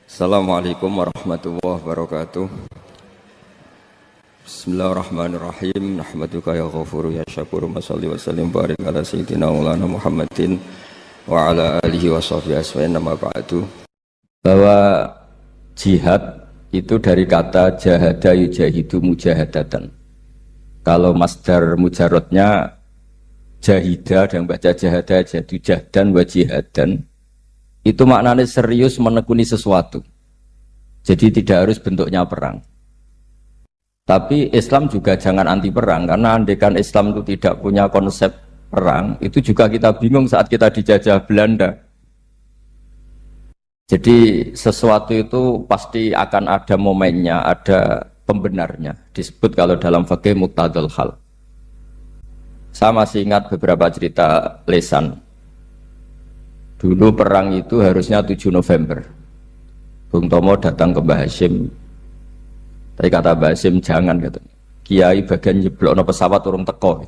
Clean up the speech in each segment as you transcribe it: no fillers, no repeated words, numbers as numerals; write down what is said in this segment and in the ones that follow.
Assalamualaikum warahmatullahi wabarakatuh. Bismillahirrahmanirrahim. Nahmaduka ya ghafuru ya syakuru. Mashalli wa sallim barik ala sayyidina maulana Muhammadin wa ala alihi wa sahbihi aswa'in nama ba'du. Bahwa jihad itu dari kata jahada yujahidu mujahadatan. Kalau masdar mujarrodnya jahida dan baca jahada jadu jahdan wa jihadan, itu maknanya serius menekuni sesuatu. Jadi tidak harus bentuknya perang. Tapi Islam juga jangan anti perang, karena andaikan Islam itu tidak punya konsep perang, itu juga kita bingung saat kita dijajah Belanda. Jadi sesuatu itu pasti akan ada momennya, ada pembenarnya. Disebut kalau dalam fikih muqtadul hal. Saya masih ingat beberapa cerita lesan. Dulu perang itu harusnya 7 November. Bung Tomo datang ke Mbah Hashim. Tapi kata Mbah Hashim jangan, kata Kiai bagian nyeblokno pesawat urung teko.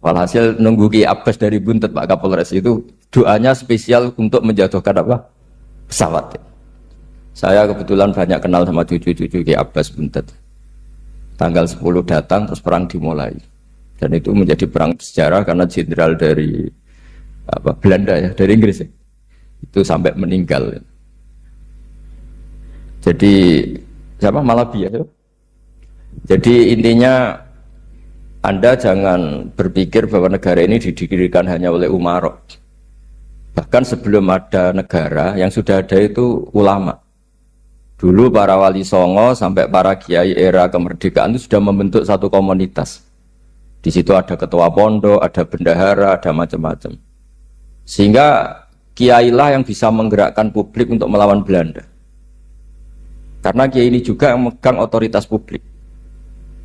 Walhasil nunggu Ki Abbas dari Buntet Pak Kapolres itu doanya spesial untuk menjatuhkan apa? Pesawat. Saya kebetulan banyak kenal sama cucu-cucu Ki Abbas Buntet. Tanggal 10 datang terus perang dimulai. Dan itu menjadi perang sejarah karena jenderal dari Belanda ya, dari Inggris ya, itu sampai meninggal ya. Jadi siapa Malabi ya. Jadi intinya Anda jangan berpikir bahwa negara ini didirikan hanya oleh umarok. Bahkan sebelum ada negara, yang sudah ada itu ulama. Dulu para wali songo sampai para kiai era kemerdekaan itu sudah membentuk satu komunitas. Di situ ada ketua pondok, ada bendahara, ada macam-macam. Sehingga kiailah yang bisa menggerakkan publik untuk melawan Belanda. Karena kiai ini juga yang memegang otoritas publik.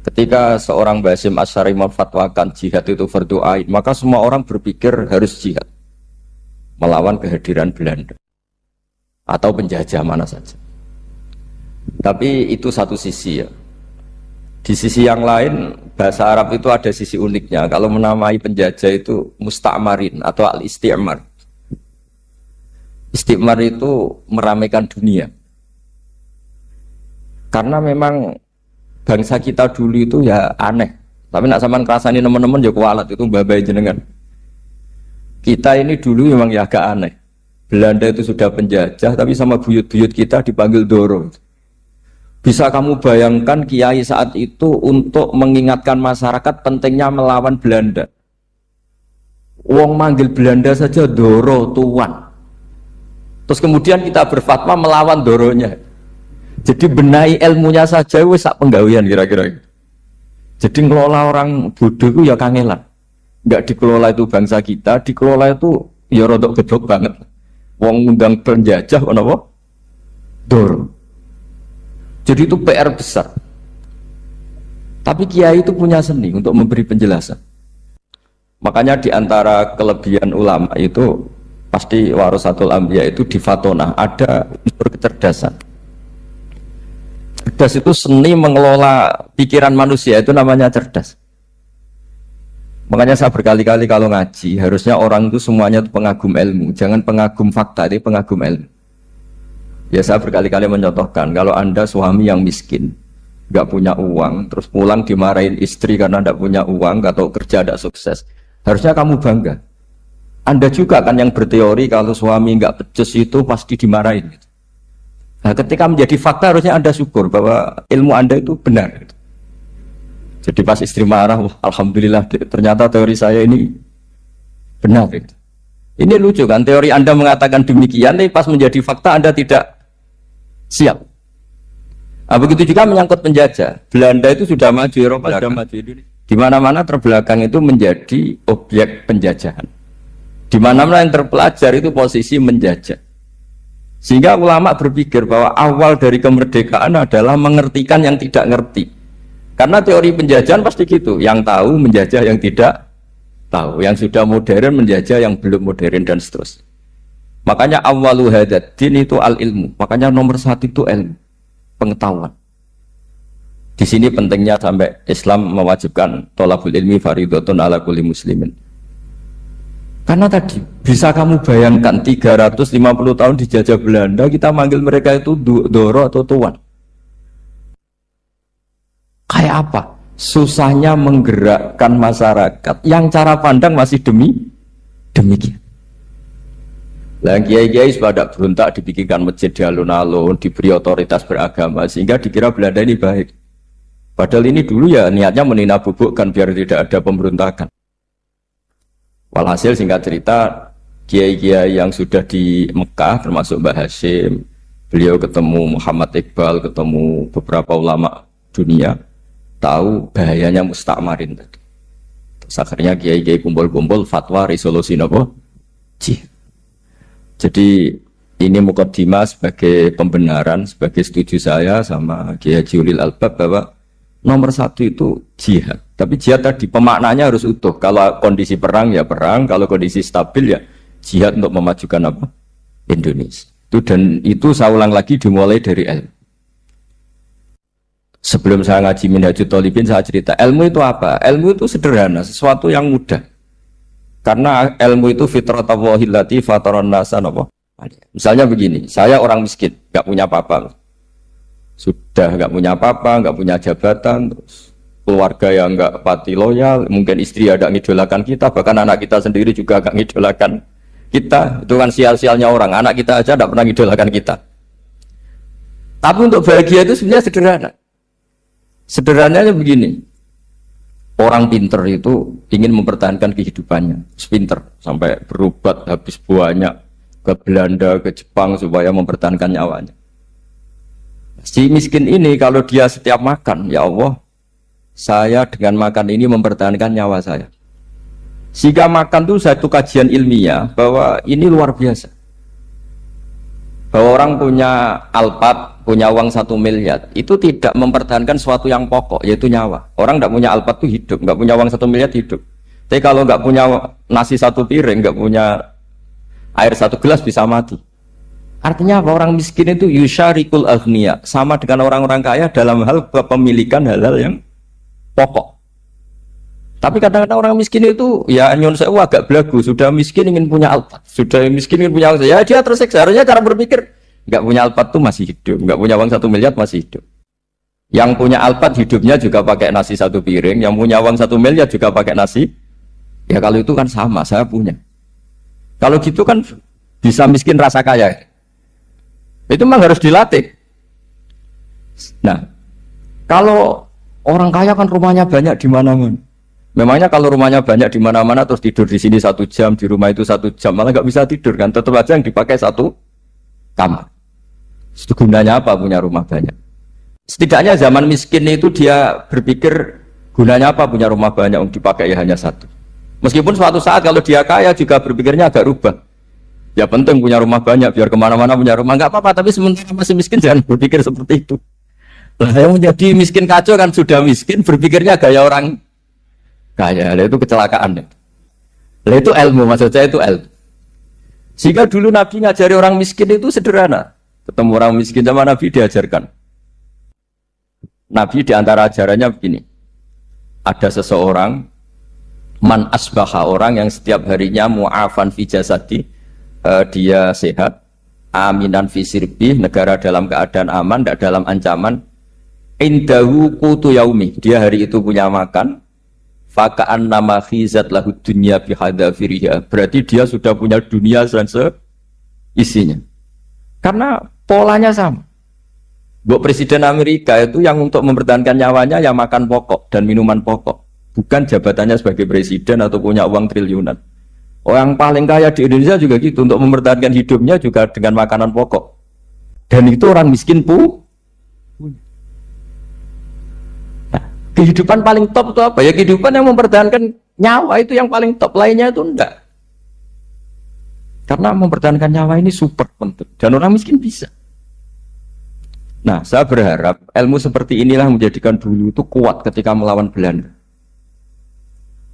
Ketika seorang Basim Asy'ari memfatwakan jihad itu fardhu ain, maka semua orang berpikir harus jihad melawan kehadiran Belanda atau penjajah mana saja. Tapi itu satu sisi ya. Di sisi yang lain, bahasa Arab itu ada sisi uniknya. Kalau menamai penjajah itu musta'marin atau al-isti'mar. Isti'mar itu meramaikan dunia. Karena memang bangsa kita dulu itu ya aneh. Tapi nak sampean kerasani teman-teman ya kualat itu babai jenengan. Kita ini dulu memang ya agak aneh. Belanda itu sudah penjajah, tapi sama buyut-buyut kita dipanggil Doro. Bisa kamu bayangkan kiai saat itu untuk mengingatkan masyarakat pentingnya melawan Belanda. Wong manggil Belanda saja Doro tuan. Terus kemudian kita berfatwa melawan Doronya. Jadi benahi ilmunya saja wis sak penggawean kira-kira. Jadi ngelola orang bodoh itu ya kangelan. Enggak dikelola itu bangsa kita, dikelola itu ya rodok gedok banget. Wong ngundang penjajah apa? Doro. Jadi itu PR besar. Tapi kiai itu punya seni untuk memberi penjelasan. Makanya di antara kelebihan ulama itu pasti warasatul anbiya itu di fatonah ada unsur kecerdasan. Cerdas itu seni mengelola pikiran manusia, itu namanya cerdas. Makanya saya berkali-kali kalau ngaji harusnya orang itu semuanya itu pengagum ilmu, jangan pengagum fakta, tapi pengagum ilmu. Ya saya berkali-kali mencontohkan, kalau Anda suami yang miskin, nggak punya uang, terus pulang dimarahin istri karena nggak punya uang, atau kerja tidak sukses, harusnya kamu bangga. Anda juga kan yang berteori kalau suami nggak becus itu pasti dimarahin. Nah ketika menjadi fakta harusnya Anda syukur bahwa ilmu Anda itu benar. Jadi pas istri marah, alhamdulillah ternyata teori saya ini benar. Ini lucu kan, teori Anda mengatakan demikian, tapi pas menjadi fakta Anda tidak siap. Nah, begitu juga menyangkut penjajah. Belanda itu sudah maju, Eropa sudah maju. Di mana-mana terbelakang itu menjadi objek penjajahan. Di mana-mana yang terpelajar itu posisi menjajah. Sehingga ulama berpikir bahwa awal dari kemerdekaan adalah mengertikan yang tidak ngerti. Karena teori penjajahan pasti gitu, yang tahu menjajah yang tidak tahu, yang sudah modern menjajah yang belum modern dan seterusnya. Makanya awwalu hadzal din itu al-ilmu. Makanya nomor satu itu ilmu, pengetahuan. Di sini pentingnya sampai Islam mewajibkan thalabul ilmi fardhatun ala kulli muslimin. Karena tadi, bisa kamu bayangkan 350 tahun dijajah Belanda, kita manggil mereka itu Doro atau Tuan. Kayak apa? Susahnya menggerakkan masyarakat yang cara pandang masih demikian. Lah kiai-kiai pada berontak dibikinkan masjid di alun-alun, diberi otoritas beragama sehingga dikira Belanda ini baik. Padahal ini dulu ya niatnya menina bubukkan biar tidak ada pemberontakan. Walhasil singkat cerita, kiai-kiai yang sudah di Mekah termasuk Mbah Hashim, beliau ketemu Muhammad Iqbal, ketemu beberapa ulama dunia, tahu bahayanya mustakmarin tadi. Terus akhirnya kiai-kiai kumpul-kumpul fatwa resolusi nopo? Jadi ini mukaddimah sebagai pembenaran, sebagai setuju saya sama Kiai Julil Albab bahwa nomor satu itu jihad. Tapi jihad tadi pemaknanya harus utuh. Kalau kondisi perang ya perang, kalau kondisi stabil ya jihad untuk memajukan apa? Indonesia. Dan itu saya ulang lagi dimulai dari ilmu. Sebelum saya ngaji Minhajul Thalibin saya cerita ilmu itu apa? Ilmu itu sederhana, sesuatu yang mudah. Karena ilmu itu fitratallahi allati fataran nasa apa? Misalnya begini, saya orang miskin, nggak punya apa-apa. Sudah nggak punya apa-apa, nggak punya jabatan, terus keluarga yang nggak pati loyal, mungkin istri ada ngidolakan kita, bahkan anak kita sendiri juga nggak ngidolakan kita. Itu kan sial-sialnya orang, anak kita aja nggak pernah ngidolakan kita. Tapi untuk bahagia itu sebenarnya sederhana. Sederhananya begini, orang pinter itu ingin mempertahankan kehidupannya, pinter sampai berobat habis banyak ke Belanda, ke Jepang supaya mempertahankan nyawanya. Si miskin ini kalau dia setiap makan, ya Allah, saya dengan makan ini mempertahankan nyawa saya. Jika makan itu satu kajian ilmiah bahwa ini luar biasa. Bahwa orang punya Alphard, punya uang 1 miliar, itu tidak mempertahankan sesuatu yang pokok, yaitu nyawa. Orang tidak punya Alphard itu hidup, nggak punya uang 1 miliar hidup. Tapi kalau nggak punya nasi 1 piring, nggak punya air 1 gelas bisa mati. Artinya apa? Orang miskin itu yusyarikul aghniya, sama dengan orang-orang kaya dalam hal kepemilikan hal-hal yang pokok. Tapi kadang-kadang orang miskin itu ya nyon sewu agak belagu, sudah miskin ingin punya Alphard, sudah miskin ingin punya uang, ya dia tersiksa. Harusnya cara berpikir nggak punya Alphard tuh masih hidup, nggak punya uang 1 miliar masih hidup. Yang punya Alphard hidupnya juga pakai nasi 1 piring, yang punya uang 1 miliar juga pakai nasi. Ya kalau itu kan sama, saya punya. Kalau gitu kan bisa miskin rasa kaya. Itu memang harus dilatih. Nah, kalau orang kaya kan rumahnya banyak di mana-mana. Memangnya kalau rumahnya banyak di mana-mana terus tidur di sini 1 jam, di rumah itu 1 jam, malah nggak bisa tidur kan? Tetap aja yang dipakai 1 kamar. Itu gunanya apa punya rumah banyak? Setidaknya zaman miskin itu dia berpikir gunanya apa punya rumah banyak untuk dipakai ya hanya 1. Meskipun suatu saat kalau dia kaya juga berpikirnya agak rubah. Ya penting punya rumah banyak biar kemana-mana punya rumah, nggak apa-apa. Tapi sementara masih miskin jangan berpikir seperti itu. Lah yang menjadi miskin kacau kan sudah miskin berpikirnya gaya orang kaya. Lah itu kecelakaan. Lah itu ilmu, maksud saya itu ilmu. Sehingga dulu Nabi ngajari orang miskin itu sederhana. Ketemu orang miskin sama Nabi diajarkan. Nabi diantara ajarannya begini. Ada seseorang man asbaha, orang yang setiap harinya mu'afan fi jasadi, dia sehat, aminan fi sirbi, negara dalam keadaan aman, tidak dalam ancaman, indahu qutu yaumi, dia hari itu punya makan, faka'an nama khizat lahu dunya bihadafiriha, berarti dia sudah punya dunia dan seisinya. Karena polanya sama. Buat Presiden Amerika itu yang untuk mempertahankan nyawanya yang makan pokok dan minuman pokok, bukan jabatannya sebagai presiden atau punya uang triliunan. Orang paling kaya di Indonesia juga gitu, untuk mempertahankan hidupnya juga dengan makanan pokok. Dan itu orang miskin punya. Nah, kehidupan paling top itu apa? Ya kehidupan yang mempertahankan nyawa itu yang paling top, lainnya itu enggak. Karena mempertahankan nyawa ini super penting. Dan orang miskin bisa. Nah, saya berharap ilmu seperti inilah menjadikan dulu itu kuat ketika melawan Belanda.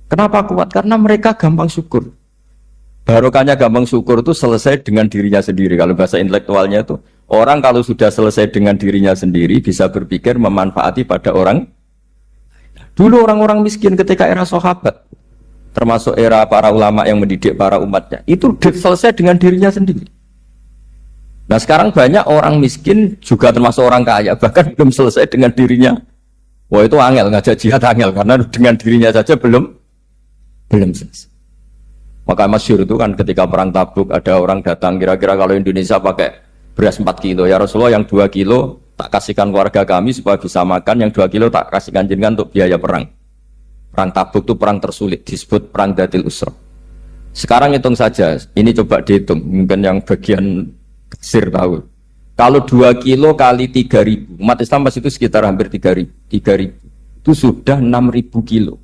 Kenapa kuat? Karena mereka gampang syukur. Barokahnya gampang syukur itu selesai dengan dirinya sendiri. Kalau bahasa intelektualnya itu, orang kalau sudah selesai dengan dirinya sendiri bisa berpikir memanfaati pada orang. Dulu orang-orang miskin ketika era sahabat, termasuk era para ulama yang mendidik para umatnya, itu selesai dengan dirinya sendiri. Nah sekarang banyak orang miskin juga termasuk orang kaya, bahkan belum selesai dengan dirinya. Wah itu angel, ngajak jihad angel, karena dengan dirinya saja belum selesai. Maka masyhur itu kan ketika perang Tabuk ada orang datang, kira-kira kalau Indonesia pakai beras 4 kilo, ya Rasulullah yang 2 kilo tak kasihkan keluarga kami supaya bisa makan, yang 2 kilo tak kasihkan jenengan untuk biaya perang. Perang Tabuk itu perang tersulit, disebut perang Dhatil Usra. Sekarang hitung saja, ini coba dihitung, mungkin yang bagian kasir tahu. Kalau 2 kilo kali 3.000, umat Islam pas itu sekitar hampir 3.000, itu sudah 6.000 kilo.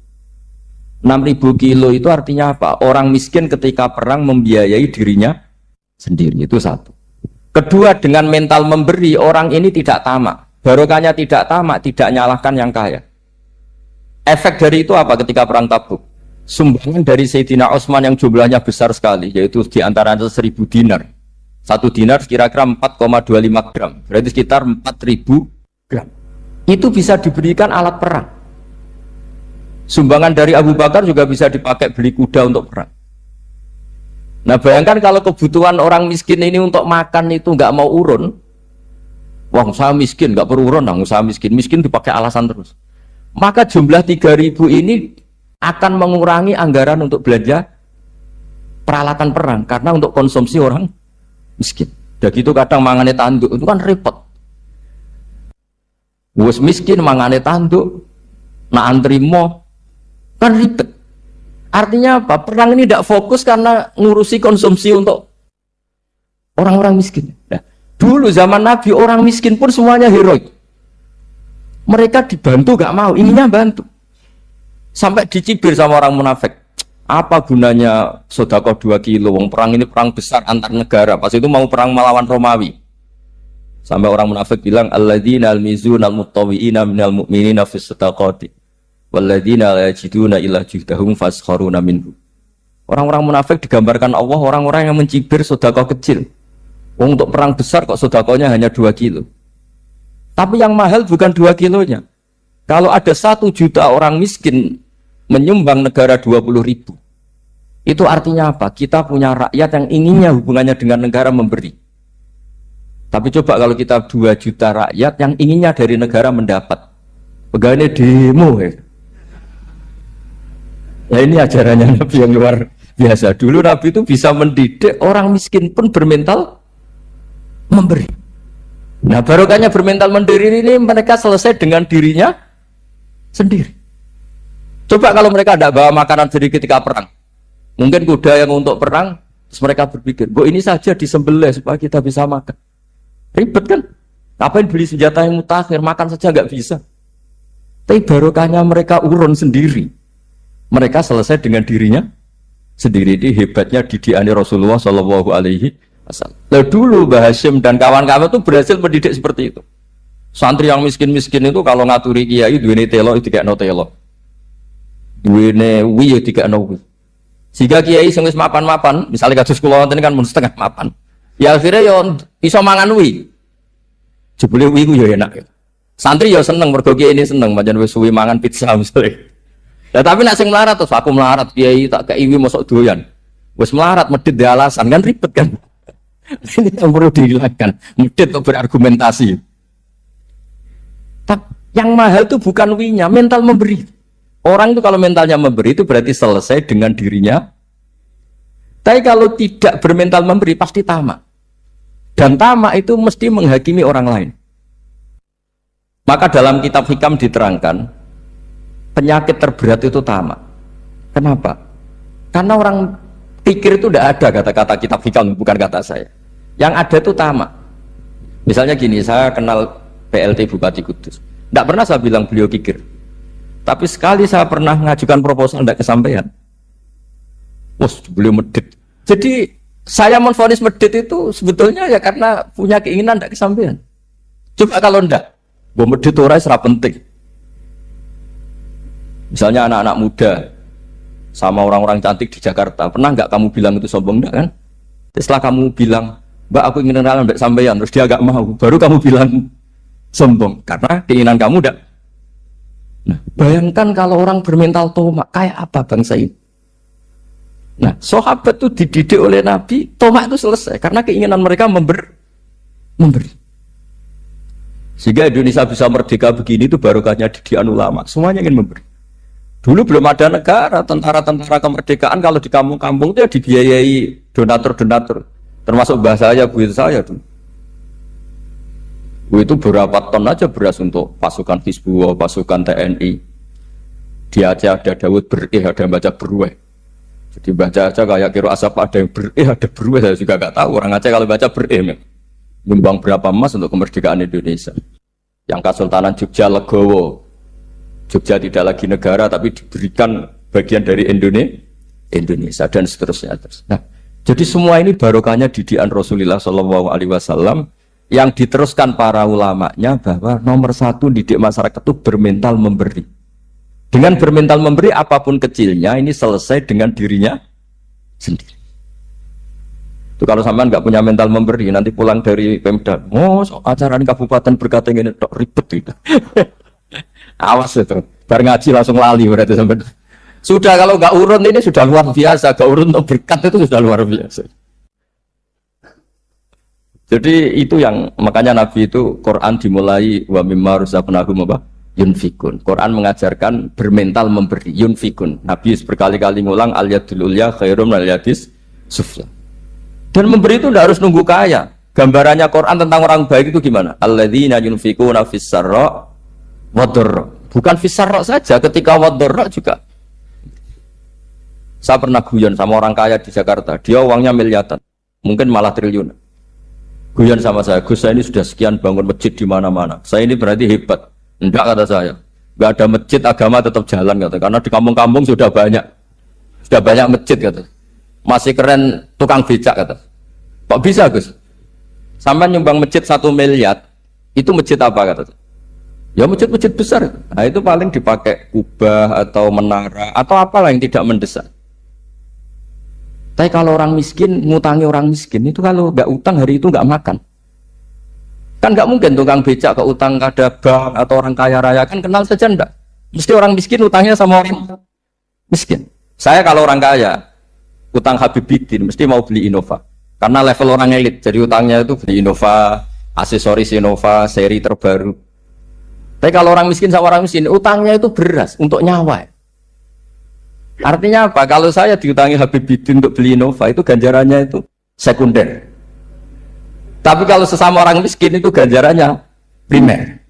6.000 kilo itu artinya apa? Orang miskin ketika perang membiayai dirinya sendiri, itu satu. Kedua, dengan mental memberi, orang ini tidak tamak. Barokahnya tidak tamak, tidak nyalahkan yang kaya. Efek dari itu apa ketika perang Tabuk? Sumbangan dari Sayyidina Utsman yang jumlahnya besar sekali, yaitu diantaranya 1.000 dinar. 1 dinar kira-kira 4,25 gram, berarti sekitar 4.000 gram. Itu bisa diberikan alat perang. Sumbangan dari Abu Bakar juga bisa dipakai beli kuda untuk perang. Nah bayangkan kalau kebutuhan orang miskin ini untuk makan itu nggak mau urun. Wah saya miskin, nggak perlu urun, saya miskin dipakai alasan terus. Maka jumlah 3.000 ini akan mengurangi anggaran untuk belanja peralatan perang, karena untuk konsumsi orang miskin. Dan gitu kadang mangane tanduk itu kan repot. Wes miskin mangane tanduk, nak antri mo kan ribet. Artinya apa? Perang ini tidak fokus karena ngurusi konsumsi untuk orang-orang miskin. Nah, dulu zaman Nabi orang miskin pun semuanya heroik. Mereka dibantu gak mau, inginnya bantu. Sampai dicibir sama orang munafik. Apa gunanya sedekah 2 kilo? Wong perang ini perang besar antar negara. Pas itu mau perang melawan Romawi. Sampai orang munafik bilang, alladzina almizuna almuttawwi'ina minal mu'minina fis sadaqati walladzina la yajiduna illa juhdahum faskharuna minhu. Orang-orang munafik digambarkan Allah orang-orang yang mencibir sedekah kecil. Wong untuk perang besar kok sedekahnya hanya 2 kilo. Tapi yang mahal bukan 2 kilonya. Kalau ada 1 juta orang miskin menyumbang negara 20.000, itu artinya apa? Kita punya rakyat yang inginnya hubungannya dengan negara memberi. Tapi coba kalau kita 2 juta rakyat yang inginnya dari negara mendapat, pegawainya demo ya. Nah ini ajarannya Nabi yang luar biasa. Dulu Nabi itu bisa mendidik orang miskin pun bermental memberi. Nah barokahnya bermental mandiri ini mereka selesai dengan dirinya sendiri. Coba kalau mereka tidak bawa makanan sendiri ketika perang, mungkin kuda yang untuk perang, terus mereka berpikir, bu ini saja disembelih supaya kita bisa makan. Ribet kan? Ngapain beli senjata yang mutakhir, makan saja nggak bisa. Tapi barokahnya mereka urun sendiri. Mereka selesai dengan dirinya sendiri. Ini hebatnya didikan Rasulullah Shallallahu Alaihi Wasallam. Lalu dulu Mbah Hashim dan kawan-kawan itu berhasil mendidik seperti itu. Santri yang miskin-miskin itu kalau ngaturi kiai duwene telo itu kayak no telo. Duwene wi itu kayak no wi. Sehingga kiai sing wis mapan-mapan, misalnya kados kula wonten kan mun setengah mapan. Ya akhirnya yo iso mangan wi. Jebule wi ku yo enak. Santri yo seneng mergo kiai ini seneng pancen wis suwi mangan pizza misalnya. Lah tapi nek sing melarat terus aku melarat kiai tak kei wi mosok doyan. Wis melarat medhit di alasan kan ribet kan. Ini yang perlu dihilangkan, medit untuk berargumentasi. Tapi yang mahal itu bukan winya, mental memberi. Orang itu kalau mentalnya memberi itu berarti selesai dengan dirinya. Tapi kalau tidak bermental memberi pasti tamak. Dan tamak itu mesti menghakimi orang lain. Maka dalam kitab Hikam diterangkan, penyakit terberat itu tamak. Kenapa? Karena orang pikir itu tidak ada kata-kata kitab Hikam, bukan kata saya. Yang ada itu tamak. Misalnya gini, saya kenal PLT Bupati Kudus. Tidak pernah saya bilang beliau kikir. Tapi sekali saya pernah mengajukan proposal tidak kesampaian. Wah, beliau medit. Jadi saya menvonis medit itu sebetulnya ya karena punya keinginan tidak kesampaian. Coba kalau tidak, gue medit orang serap penting. Misalnya anak-anak muda sama orang-orang cantik di Jakarta, pernah nggak kamu bilang itu sombong enggak kan? Setelah kamu bilang, Mbak aku ingin kenalan mbak sampeyan, terus dia agak mau, baru kamu bilang sombong karena keinginan kamu enggak. Nah, bayangkan kalau orang bermental tomak kayak apa bangsa ini? Nah, sahabat itu dididik oleh Nabi, tomak itu selesai karena keinginan mereka memberi. Sehingga Indonesia bisa merdeka begini itu barokahnya didikan ulama. Semuanya ingin memberi. Dulu belum ada negara, tentara-tentara kemerdekaan kalau di kampung-kampung itu ya dibiayai donatur-donatur. Termasuk bahasa saya, buyut saya dulu. Itu berapa ton aja beras untuk pasukan Hizbullah, pasukan TNI. Di Aceh ada Daud berih, ada yang baca berueh. Jadi baca aja kayak kira asap ada yang berih, ada berueh, saya juga gak tahu. Orang Aceh kalau baca berih, nyumbang berapa emas untuk kemerdekaan Indonesia. Yang Kesultanan Jogja Legowo, Jogja tidak lagi negara tapi diberikan bagian dari Indonesia dan seterusnya. Nah, jadi semua ini barokahnya didikan Rasulullah SAW yang diteruskan para ulamanya bahwa nomor satu didik masyarakat itu bermental memberi. Dengan bermental memberi apapun kecilnya ini selesai dengan dirinya sendiri. Itu kalau sampean nggak punya mental memberi nanti pulang dari Pemda, acara ini kabupaten berkata ini ribet gitu. Awas itu, bar ngaji langsung lali berarti sampai. Sudah kalau nggak urun ini sudah luar biasa, nggak urun untuk berkat itu sudah luar biasa. Jadi itu yang makanya Nabi itu Quran dimulai wa mimma razaqnahum apa? Yunfikun. Quran mengajarkan bermental memberi yunfikun. Nabi berkali-kali ngulang al yadul ulya khairum al yadis sufla. Dan memberi itu tidak harus nunggu kaya. Gambarannya Quran tentang orang baik itu gimana? Alladzina yunfikuna fis sarra wadharra. Bukan fis sarra saja, ketika wadharra juga. Saya pernah guyon sama orang kaya di Jakarta. Dia uangnya miliaran, mungkin malah triliunan. Guyon sama saya, Gus saya ini sudah sekian bangun masjid di mana-mana. Saya ini berarti hebat. Enggak, kata saya. Enggak ada masjid, agama tetap jalan kata. Karena di kampung-kampung sudah banyak masjid kata. Masih keren tukang becak kata. Kok bisa Gus? Sampai nyumbang masjid 1 miliar, itu masjid apa kata? Ya masjid-masjid besar. Nah itu paling dipakai kubah atau menara atau apalah yang tidak mendesak. Tapi kalau orang miskin ngutangi orang miskin itu kalau nggak utang hari itu nggak makan. Kan nggak mungkin tukang becak ke utang kada bank atau orang kaya raya kan kenal saja ndak. Mesti orang miskin utangnya sama orang miskin. Saya kalau orang kaya utang Habibidin mesti mau beli Innova karena level orang elit. Jadi utangnya itu beli Innova, aksesoris Innova, seri terbaru. Tapi kalau orang miskin sama orang miskin utangnya itu beras untuk nyawa. Artinya apa? Kalau saya diutangi Habibidin untuk beli Innova itu ganjarannya itu sekunder. Tapi kalau sesama orang miskin itu ganjarannya primer.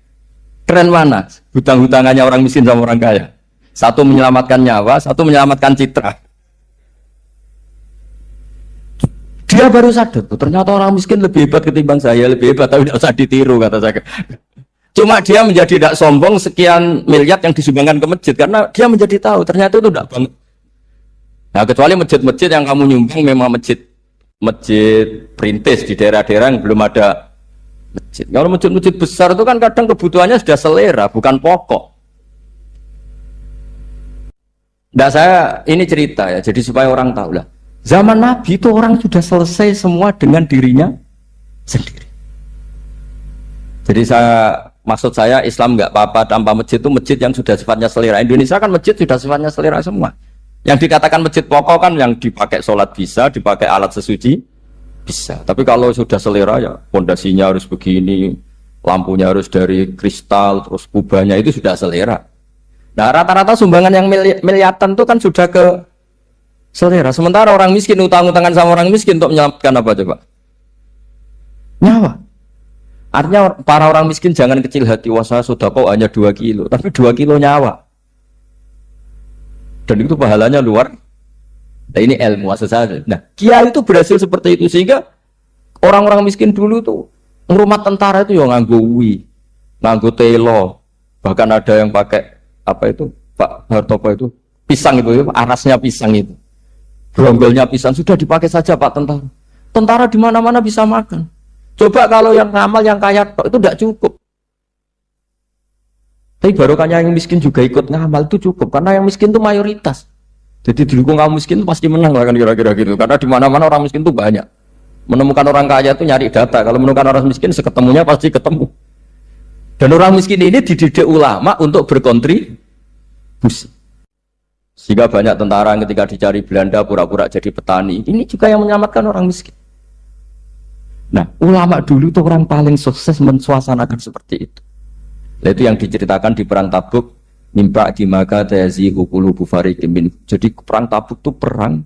Keren mana? Hutang-hutangannya orang miskin sama orang kaya. Satu menyelamatkan nyawa, satu menyelamatkan citra. Dia baru sadar, ternyata orang miskin lebih hebat ketimbang saya, lebih hebat tapi tidak usah ditiru kata saya. Cuma dia menjadi tidak sombong sekian miliar yang disumbangkan ke masjid karena dia menjadi tahu ternyata itu tidak banget. Nah kecuali masjid-masjid yang kamu nyumbang memang masjid perintis di daerah-daerah yang belum ada masjid. Kalau masjid-masjid besar itu kan kadang kebutuhannya sudah selera, bukan pokok. Nah saya ini cerita ya, jadi supaya orang tahu lah. Zaman Nabi itu orang sudah selesai semua dengan dirinya sendiri. Jadi maksud saya Islam nggak apa-apa tanpa masjid itu masjid yang sudah sifatnya selera. Indonesia kan masjid sudah sifatnya selera semua. Yang dikatakan masjid pokok kan yang dipakai sholat bisa, dipakai alat sesuci bisa. Tapi kalau sudah selera ya pondasinya harus begini, lampunya harus dari kristal, terus kubahnya itu sudah selera. Nah rata-rata sumbangan yang miliatan itu kan sudah ke selera. Sementara orang miskin utang-utangan sama orang miskin untuk menyelamatkan apa coba? Nyawa. Artinya para orang miskin jangan kecil hati, wah saya sedekah hanya 2 kilo, tapi 2 kilo nyawa. Dan itu pahalanya luar. Nah ini ilmu asal. Nah kiai itu berhasil seperti itu sehingga orang-orang miskin dulu tuh rumah tentara itu yang nganggo nganggo telo, bahkan ada yang pakai apa itu Pak Hartopo itu pisang itu, arasnya pisang itu, bronggolnya pisang sudah dipakai saja Pak tentara. Tentara di mana-mana bisa makan. Coba kalau yang ngamal yang kaya itu tidak cukup. Tapi barokahnya yang miskin juga ikut ngamal itu cukup karena yang miskin itu mayoritas. Jadi didukung kaum miskin itu pasti menang lah kan kira-kira gitu. Karena di mana-mana orang miskin itu banyak. Menemukan orang kaya itu nyari data. Kalau menemukan orang miskin seketemunya pasti ketemu. Dan orang miskin ini dididik ulama untuk berkontribusi. Sehingga banyak tentara yang ketika dicari Belanda pura-pura jadi petani. Ini juga yang menyelamatkan orang miskin. Nah, ulama dulu tuh orang paling sukses mensuasanakan seperti itu. Nah, itu yang diceritakan di perang Tabuk. Mimpa di maka tayazihu qulubu fariqin min. Jadi perang Tabuk itu perang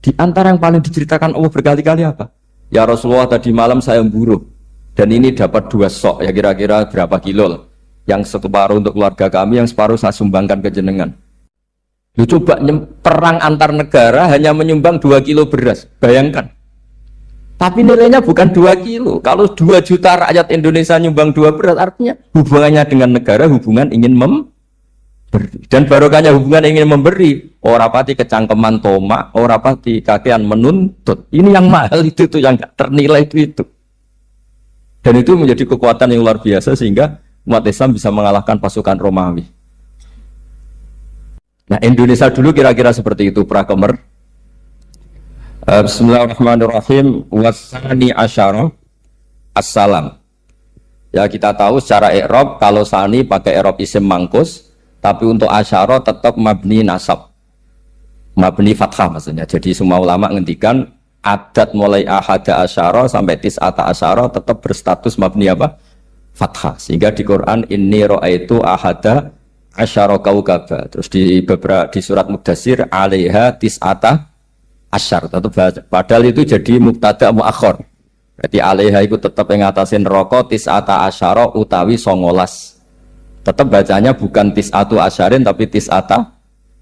di antara yang paling diceritakan Allah berkali-kali apa? Ya Rasulullah, tadi malam saya memburu dan ini dapat 2 sok, ya kira-kira berapa kilo lah. Yang separuh untuk keluarga kami, yang separuh saya sumbangkan ke jenengan. Lu coba perang antar negara hanya menyumbang 2 kilo beras, bayangkan. Tapi nilainya bukan 2 kilo. Kalau 2 juta rakyat Indonesia nyumbang 2 beras, artinya hubungannya dengan negara hubungan ingin memberi. Dan barokahnya hubungan ingin memberi, ora pati kecangkeman tomak, ora pati kakean menuntut. Ini yang mahal itu tuh, yang gak ternilai itu. Dan itu menjadi kekuatan yang luar biasa sehingga umat Islam bisa mengalahkan pasukan Romawi. Nah, Indonesia dulu kira-kira seperti itu prakemer. Bismillahirrahmanirrahim. Wasani asyara assalam. Ya, kita tahu secara i'rab kalau sani pakai i'rab isim mangkus, tapi untuk asyara tetap mabni nasab, mabni fathah maksudnya. Jadi semua ulama ngendikan adat mulai ahada asyara sampai tis'ata asyara tetap berstatus mabni apa? Fathah. Sehingga di Quran inni ra'aitu ahada asyara kaukaba. Terus di surat Mudassir alaiha tis'ata asyar. Padahal itu jadi mubtada muakhir. Berarti alaiha itu tetap yang ngatasin rokok tis'ata asyara utawi 19. Tetap bacanya bukan tis'atu asyarin tapi tis'ata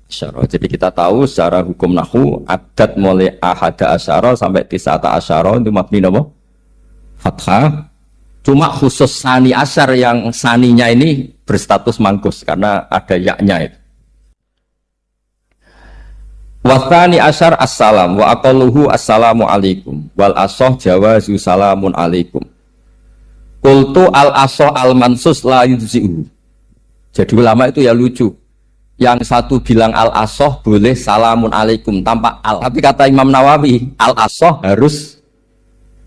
asyara. Jadi kita tahu secara hukum nahwu adat mulai ahada asyara sampai tis'ata asyara itu mabni apa? Fathah. Cuma khusus sani asyar yang saninya ini berstatus mangkus karena ada yaknya itu. Wasani asyar assalam wa aqalluhu assalamu alaikum wal asoh jawazu salamun alaikum. Qultu al asoh al mansus la yujzi'u. Jadi ulama itu ya lucu. Yang satu bilang al asoh boleh salamun alaikum tanpa al. Tapi kata Imam Nawawi al asoh harus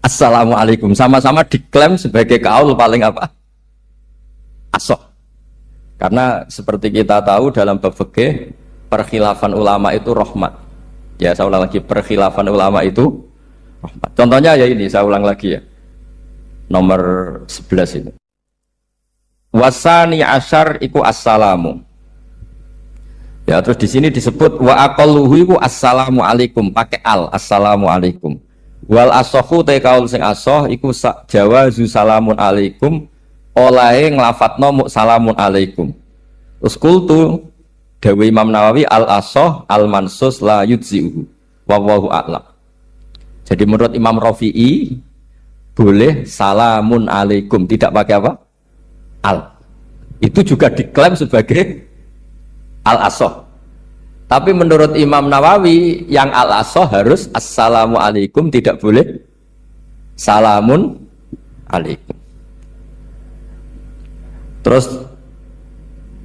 assalamu alaikum. Sama-sama diklaim sebagai kaul paling apa? Asoh. Karena seperti kita tahu dalam bab fikih perkhilafan ulama itu rahmat. Ya, saya ulang lagi, perkhilafan ulama itu rahmat. Contohnya ya ini, saya ulang lagi ya. Nomor 11 itu. Wasani asyar iku assalamu. Ya, terus di sini disebut wa aqalluhu iku assalamu alaikum pakai al, assalamu alaikum. Wal asohu te kaul sing asoh iku jawazu salamun alaikum olahe nglafatno mu salamun alaikum. Terus kultu Dewi Imam Nawawi al asoh al mansus la yujzi'uhu wallahu a'lam. Jadi menurut Imam Rafi'i boleh salamun alaikum tidak pakai apa? Al. Itu juga diklaim sebagai al asoh. Tapi menurut Imam Nawawi yang al asoh harus assalamu alaikum, tidak boleh salamun alaikum. Terus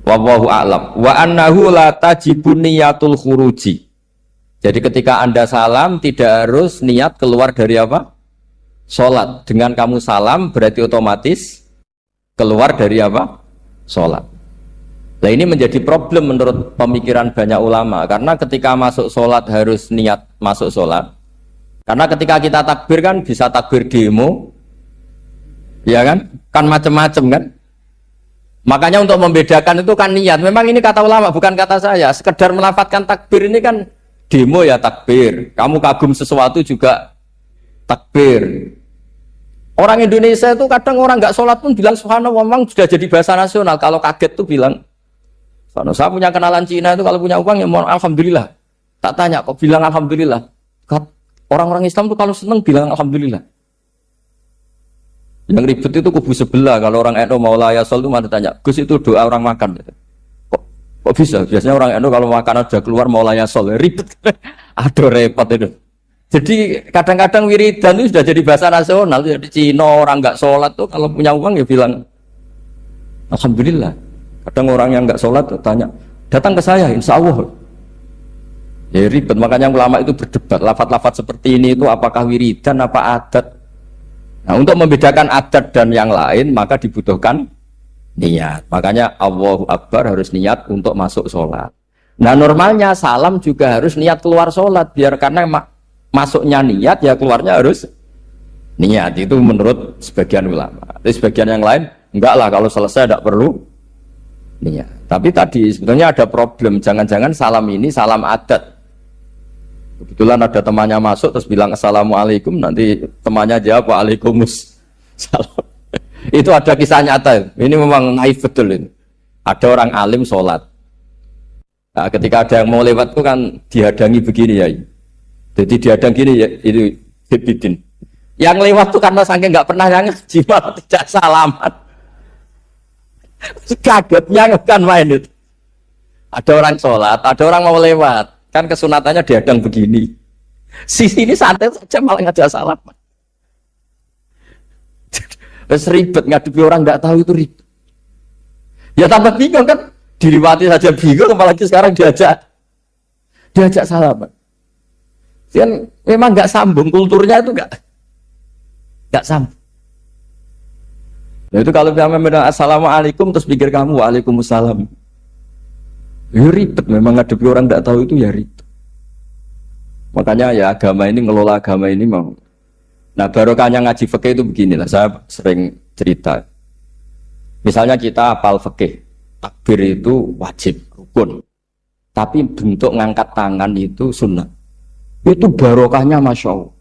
wallahu a'lam wa annahu la tajibu niyatul khuruji. Jadi ketika Anda salam tidak harus niat keluar dari apa? Salat. Dengan kamu salam berarti otomatis keluar dari apa? Salat. Nah, ini menjadi problem menurut pemikiran banyak ulama karena ketika masuk salat harus niat masuk salat. Karena ketika kita takbir kan bisa takbir demo. Ya kan? Kan macam-macam kan? Makanya untuk membedakan itu kan niat. Memang ini kata ulama, bukan kata saya. Sekedar melafadzkan takbir ini kan demo ya takbir. Kamu kagum sesuatu juga takbir. Orang Indonesia itu kadang orang nggak sholat pun bilang subhanallah, memang sudah jadi bahasa nasional. Kalau kaget tuh bilang, saya punya kenalan Cina itu kalau punya uang ya mohon alhamdulillah. Tak tanya kok bilang alhamdulillah. Orang-orang Islam tuh kalau seneng bilang alhamdulillah. Yang ribet itu kubu sebelah. Kalau orang NU mau layasol itu mana tanya, Gus itu doa orang makan. Kok bisa? Biasanya orang NU kalau makanan sudah keluar mau layasol, ribet. Aduh repot itu. Jadi kadang-kadang wiridan itu sudah jadi bahasa nasional. Jadi Cina orang nggak sholat tuh kalau punya uang ya bilang alhamdulillah. Kadang orang yang nggak sholat tuh tanya, datang ke saya, insya Allah. Ya ribet. Makanya ulama itu berdebat. Lafat-lafat seperti ini itu apakah wiridan apa adat? Nah, untuk membedakan adat dan yang lain maka dibutuhkan niat. Makanya Allahu Akbar harus niat untuk masuk sholat. Nah normalnya salam juga harus niat keluar sholat, biar karena masuknya niat ya keluarnya harus niat. Itu menurut sebagian ulama. Tapi sebagian yang lain enggak lah, kalau selesai tidak perlu niat. Tapi tadi sebetulnya ada problem, jangan-jangan salam ini salam adat. Kebetulan ada temannya masuk terus bilang assalamualaikum, nanti temannya jawab waalaikumsalam. Itu ada kisah nyata. Ini memang naif betul ini. Ada orang alim sholat. Nah, ketika ada yang mau lewat itu kan dihadangi begini ya. Jadi dihadang gini ya, itu hibidin. Yang lewat tuh karena saking nggak pernah ngaji malah tidak salaman. Kagetnya kan main itu. Ada orang sholat, ada orang mau lewat, kan kesunatannya dihadang begini. Sisi ini santai saja malah ngajak salaman. Terus ribet ngadepi orang nggak tahu itu ribet. Ya tambah bingung kan, diliwati saja bingung, apalagi sekarang diajak salaman. Kan memang nggak sambung, kulturnya itu nggak sambung. Nah, itu kalau kita bilang assalamualaikum terus pikir kamu waalaikumsalam. Ya ribet, memang ngadepi orang nggak tahu itu ya ribet. Makanya ya agama ini, ngelola agama ini mau. Nah barokahnya ngaji fikih itu beginilah, saya sering cerita. Misalnya kita hafal fikih, takbir itu wajib, rukun. Tapi bentuk ngangkat tangan itu sunnah. Itu barokahnya Masya Allah.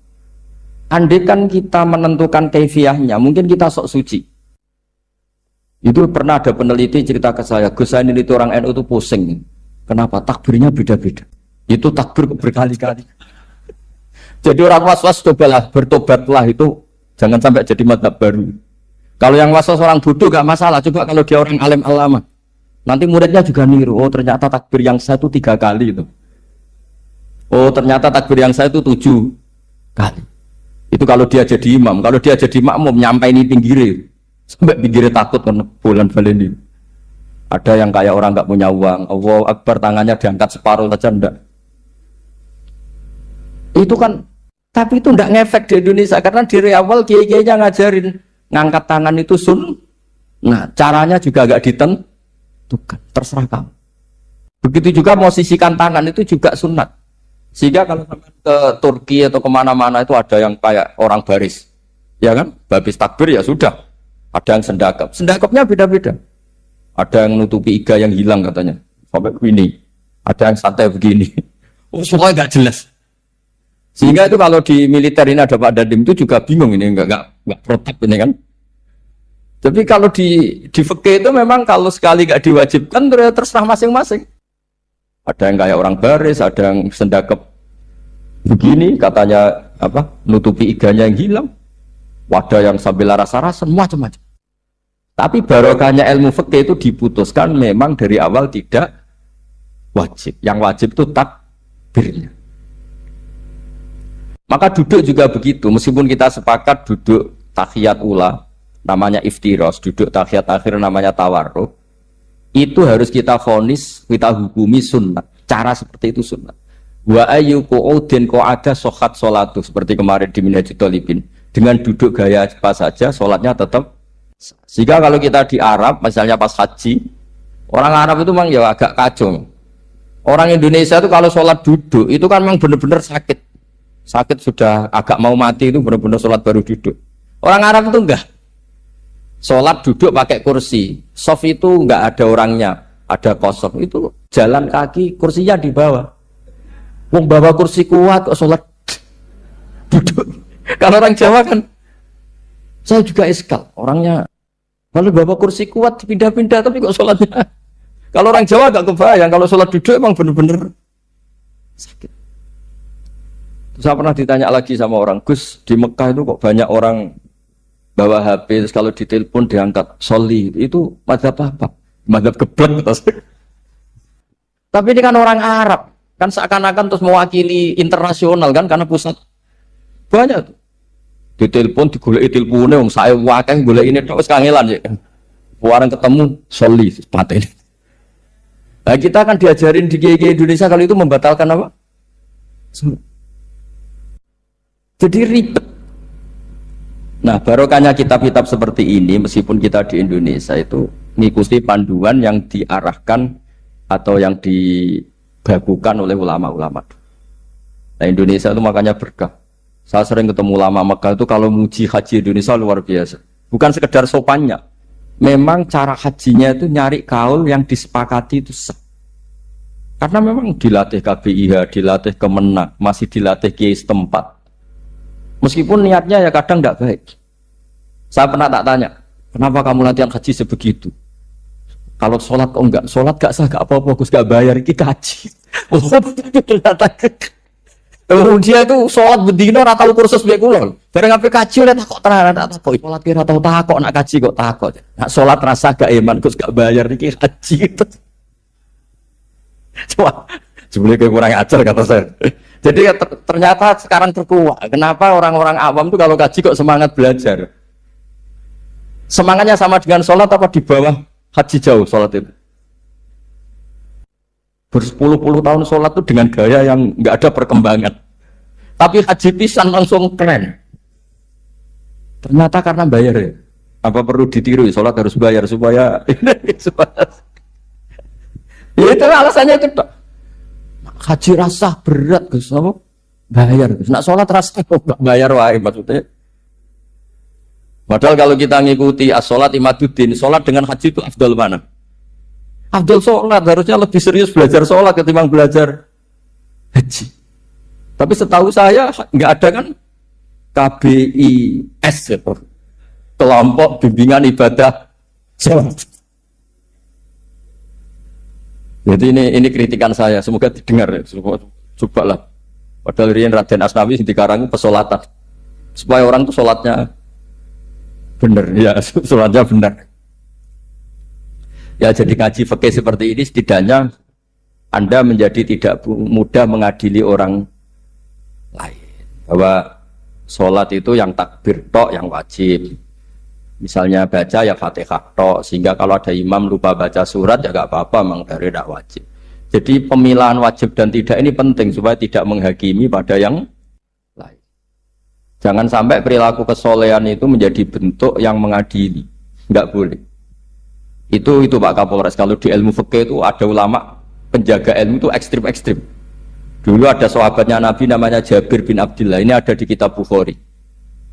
Andai kan kita menentukan kefiahnya, mungkin kita sok suci. Itu pernah ada peneliti cerita ke saya, Gus saya ini orang NU itu pusing. Kenapa? Takbirnya beda-beda. Itu takbir berkali-kali. Jadi orang was-was cobalah, bertobatlah itu. Jangan sampai jadi mazhab baru. Kalau yang was-was orang bodoh gak masalah. Coba kalau dia orang alim alama. Nanti muridnya juga niru. Oh ternyata takbir yang saya itu 3 kali itu. Oh ternyata takbir yang saya itu 7 kali. Itu kalau dia jadi imam. Kalau dia jadi makmum nyampe ini pinggir. Sampai pinggirnya takut kan bulan ini. Ada yang kayak orang nggak punya uang. Allahu Akbar tangannya diangkat separuh saja enggak. Itu kan, tapi itu enggak ngefek di Indonesia karena dari awal kiai-kiainya ngajarin ngangkat tangan itu nah caranya juga agak ditentukan, terserah kamu. Begitu juga posisikan tangan itu juga sunat. Sehingga kalau ke Turki atau kemana-mana itu ada yang kayak orang baris, ya kan? Habis takbir ya sudah. Ada yang sendakapnya beda-beda. Ada yang nutupi iga yang hilang katanya, sampai begini. Ada yang santai begini. Oh, semuanya nggak jelas. Sehingga itu kalau di militer ini ada Pak Dandim itu juga bingung ini nggak protap ini kan. Tapi kalau di fikih itu memang kalau sekali nggak diwajibkan terserah masing-masing. Ada yang kayak orang baris, ada yang sendakep begini katanya apa nutupi iganya yang hilang. Wadah yang sambil rasa-rasa macam-macam. Tapi barokahnya ilmu fikih itu diputuskan memang dari awal tidak wajib. Yang wajib itu takbirnya. Maka duduk juga begitu. Meskipun kita sepakat duduk tahiyat ula, namanya iftiros, duduk tahiyat akhir namanya tawarruk, itu harus kita vonis, kita hukumi sunnah. Cara seperti itu sunnah. Wa ayyuqu'udin qa'ada sohat sholatu, seperti kemarin di Minhajul Thalibin. Dengan duduk gaya apa saja, sholatnya tetap. Jika kalau kita di Arab, misalnya pas haji, orang Arab itu memang ya agak kacau. Orang Indonesia itu kalau sholat duduk, itu kan memang benar-benar sakit. Sakit sudah agak mau mati itu benar-benar sholat baru duduk. Orang Arab itu enggak. Sholat duduk pakai kursi. Sof itu enggak ada orangnya, ada kosong. Itu jalan kaki, kursinya di bawah. Mau bawa kursi kuat kok sholat duduk. Kalau orang Jawa kan, saya juga iskal. Orangnya, kalau bawa kursi kuat pindah-pindah tapi kok sholatnya. Kalau orang Jawa agak kebayang. Kalau sholat duduk emang bener-bener sakit. Saya pernah ditanya lagi sama orang, Gus di Mekah itu kok banyak orang bawa HP, terus kalau ditelepon diangkat soli, itu mazhab apa? Mazhab geblek. Tapi ini kan orang Arab, kan seakan-akan terus mewakili internasional kan, karena pusat banyak tuh. Ditelepon digoleki telepone wong saya wakeng golek ini terus kangelan ya. Warang ketemu soli pateni. Nah, kita kan diajarin di GG Indonesia kalau itu membatalkan apa? Jadi ribet. Nah, barokahnya kitab-kitab seperti ini meskipun kita di Indonesia itu mengikuti panduan yang diarahkan atau yang dibakukan oleh ulama-ulama. Nah Indonesia itu makanya berkah. Saya sering ketemu ulama Mekah itu kalau muji haji Indonesia luar biasa. Bukan sekedar sopannya. Memang cara hajinya itu nyari kaul yang disepakati itu sah. Karena memang dilatih KBIH, dilatih Kemenak, masih dilatih kiai setempat. Meskipun niatnya ya kadang tidak baik. Saya pernah tak tanya, kenapa kamu latihan haji sebegitu? Kalau sholat kok enggak? Sholat gak sah, gak apa-apa, Gus gak bayar, ini kaji. Dia tuh sholat bendino ora tau kursus mbek kula. Bareng ape kaji ora takok tenan tak takok sholat kira tau takok nak kaji kok takok. Nak sholat rasa gak iman Gus gak bayar niki kaji gitu. Coba jebule kurang ajar kata saya. Jadi ternyata sekarang terkuak. Kenapa orang-orang awam tuh kalau kaji kok semangat belajar? Semangatnya sama dengan sholat apa di bawah haji jauh sholat itu? Berpuluh-puluh tahun sholat itu dengan gaya yang nggak ada perkembangan. Tapi haji pisan langsung keren. Ternyata karena bayar ya. Apa perlu ditiru? Sholat harus bayar supaya ya itu alasannya itu. Haji rasa berat Gus, apa? Bayar Gus. Nak sholat rasa nggak bayar wae maksudnya. Padahal kalau kita ngikuti as-sholat imaduddin, sholat dengan haji itu afdal mana? Afdal sholat, harusnya lebih serius belajar sholat ketimbang belajar haji. Tapi setahu saya nggak ada kan KBIS gitu. Kelompok bimbingan ibadah sholat. Jadi ini kritikan saya, semoga didengar ya. Cobalah. Padahal riyen Raden Asnawi di Karang pesolatan supaya orang tuh sholatnya benar, ya sholatnya benar. Ya jadi ngaji fikih seperti ini setidaknya Anda menjadi tidak mudah mengadili orang lain. Bahwa sholat itu yang takbir tok yang wajib. Misalnya baca ya Fatihah tok, sehingga kalau ada imam lupa baca surat ya gak apa-apa, memang dari tidak wajib. Jadi pemilahan wajib dan tidak ini penting supaya tidak menghakimi pada yang lain. Jangan sampai perilaku kesolehan itu menjadi bentuk yang mengadili, nggak boleh. Itu Pak Kapolres. Kalau di ilmu fikih itu ada ulama penjaga ilmu itu ekstrim-ekstrim. Dulu ada sahabatnya Nabi namanya Jabir bin Abdullah. Ini ada di kitab Bukhari,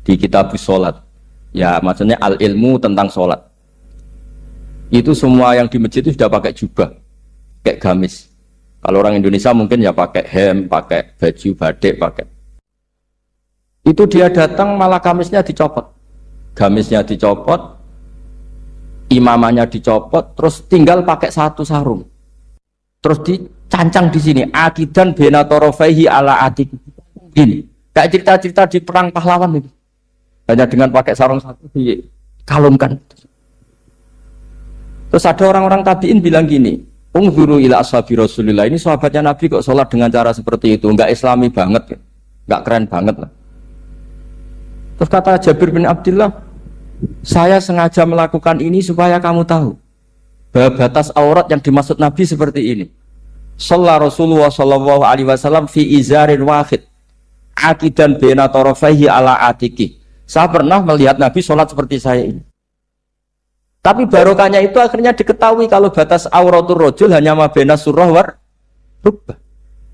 di kitab Sholat. Ya maksudnya al ilmu tentang sholat. Itu semua yang di masjid itu sudah pakai jubah, kayak gamis. Kalau orang Indonesia mungkin ya pakai hem, pakai baju batik, pakai. Itu dia datang malah gamisnya dicopot, gamisnya dicopot, imamannya dicopot, terus tinggal pakai satu sarung, terus dicancang di sini akidan benatorofaihi ala atik. Ini kayak cerita-cerita di perang pahlawan itu, hanya dengan pakai sarung satu dikalungkan. Terus ada orang-orang tabiin bilang gini, unzuru ila ashabi Rasulillah, ini sahabatnya Nabi kok sholat dengan cara seperti itu, nggak islami banget, nggak keren banget lah. Terus kata Jabir bin Abdullah, saya sengaja melakukan ini supaya kamu tahu bahwa batas aurat yang dimaksud Nabi seperti ini. Shalla Rasulullah sallallahu alaihi wasallam fi izarin wahid akidan baina tarafaihi ala atiki. Saya pernah melihat Nabi sholat seperti saya ini. Tapi barokahnya itu akhirnya diketahui kalau batas auratul rajul hanya ma baina surah war rukbah.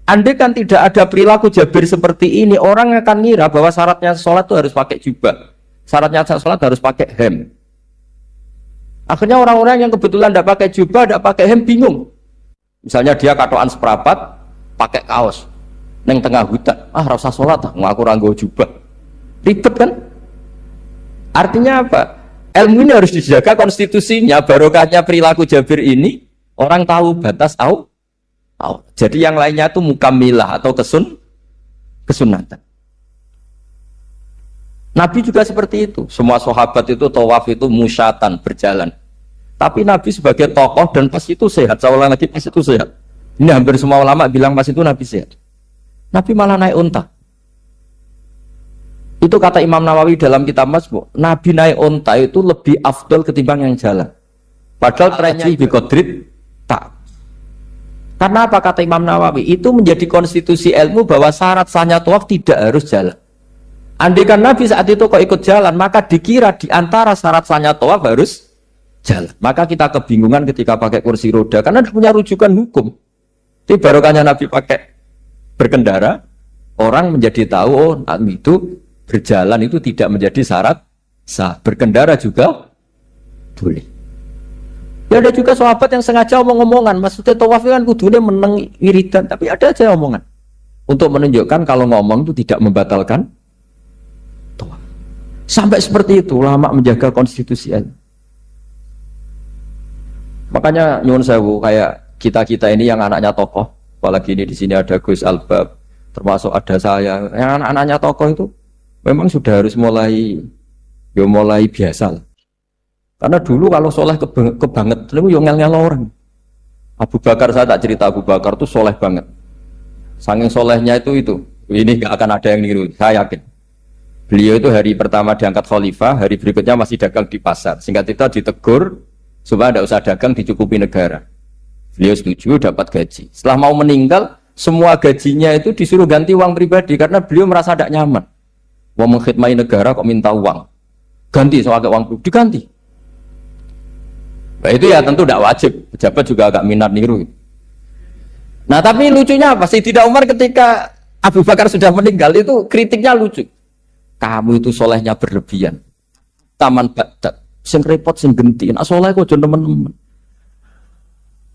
Andai kan tidak ada perilaku Jabir seperti ini, orang akan ngira bahwa syaratnya sholat itu harus pakai jubah, syaratnya sholat harus pakai hem. Akhirnya orang-orang yang kebetulan tidak pakai jubah, tidak pakai hem bingung. Misalnya dia katoan seperapat, pakai kaos, neng tengah hutan, rasa sholat, ngaku ranggo jubah, ribet kan? Artinya apa? Ilmu ini harus dijaga konstitusinya, barokahnya perilaku Jabir ini, orang tahu batas jadi yang lainnya itu mukamilah atau kesunatan. Nabi juga seperti itu. Semua sahabat itu tawaf itu musyatan, berjalan. Tapi Nabi sebagai tokoh dan pas itu sehat. Saya ulang lagi, pas itu sehat. Ini hampir semua ulama bilang pas itu Nabi sehat. Nabi malah naik unta. Itu kata Imam Nawawi dalam kitab Masbu', Nabi naik unta itu lebih afdol ketimbang yang jalan. Padahal trennya di Qadrid tak. Karena apa kata Imam Nawawi? Itu menjadi konstitusi ilmu bahwa syarat sahnya tawaf tidak harus jalan. Andaikan Nabi saat itu kok ikut jalan, maka dikira di antara syarat sahnya tawaf harus jalan. Maka kita kebingungan ketika pakai kursi roda karena tidak punya rujukan hukum. Itu barokahnya Nabi pakai berkendara, orang menjadi tahu oh itu berjalan itu tidak menjadi syarat sah. Berkendara juga boleh. Ya ada juga sahabat yang sengaja omong-omongan, maksudnya tawaf kan kudune meneng wiridan, tapi ada aja omongan untuk menunjukkan kalau ngomong itu tidak membatalkan tawaf. Sampai seperti itu ulama menjaga konstitusi. Makanya nyuwun sewu kayak kita ini yang anaknya tokoh, apalagi ini di sini ada Gus Albab, termasuk ada saya, yang anak-anaknya tokoh itu memang sudah harus mulai biasa lah. Karena dulu kalau soleh kebanget, itu yang ngel-ngel orang. Abu Bakar, saya tak cerita Abu Bakar itu soleh banget. Saking solehnya itu, ini gak akan ada yang niru, saya yakin. Beliau itu hari pertama diangkat khalifah, hari berikutnya masih dagang di pasar. Singkat cerita ditegur, supaya tidak usah dagang, dicukupi negara. Beliau setuju, dapat gaji. Setelah mau meninggal, semua gajinya itu disuruh ganti uang pribadi, karena beliau merasa tidak nyaman. Mau mengkhidmati negara kok minta uang. Ganti soal uang pribadi, diganti. Nah, itu ya tentu tidak wajib, pejabat juga agak minat niru. Nah tapi lucunya apa? Sayyidina Umar ketika Abu Bakar sudah meninggal itu kritiknya lucu. Kamu itu solehnya berlebihan. Taman badak, sing repot sing genti. Nak soleh kok aja nemen-nemen.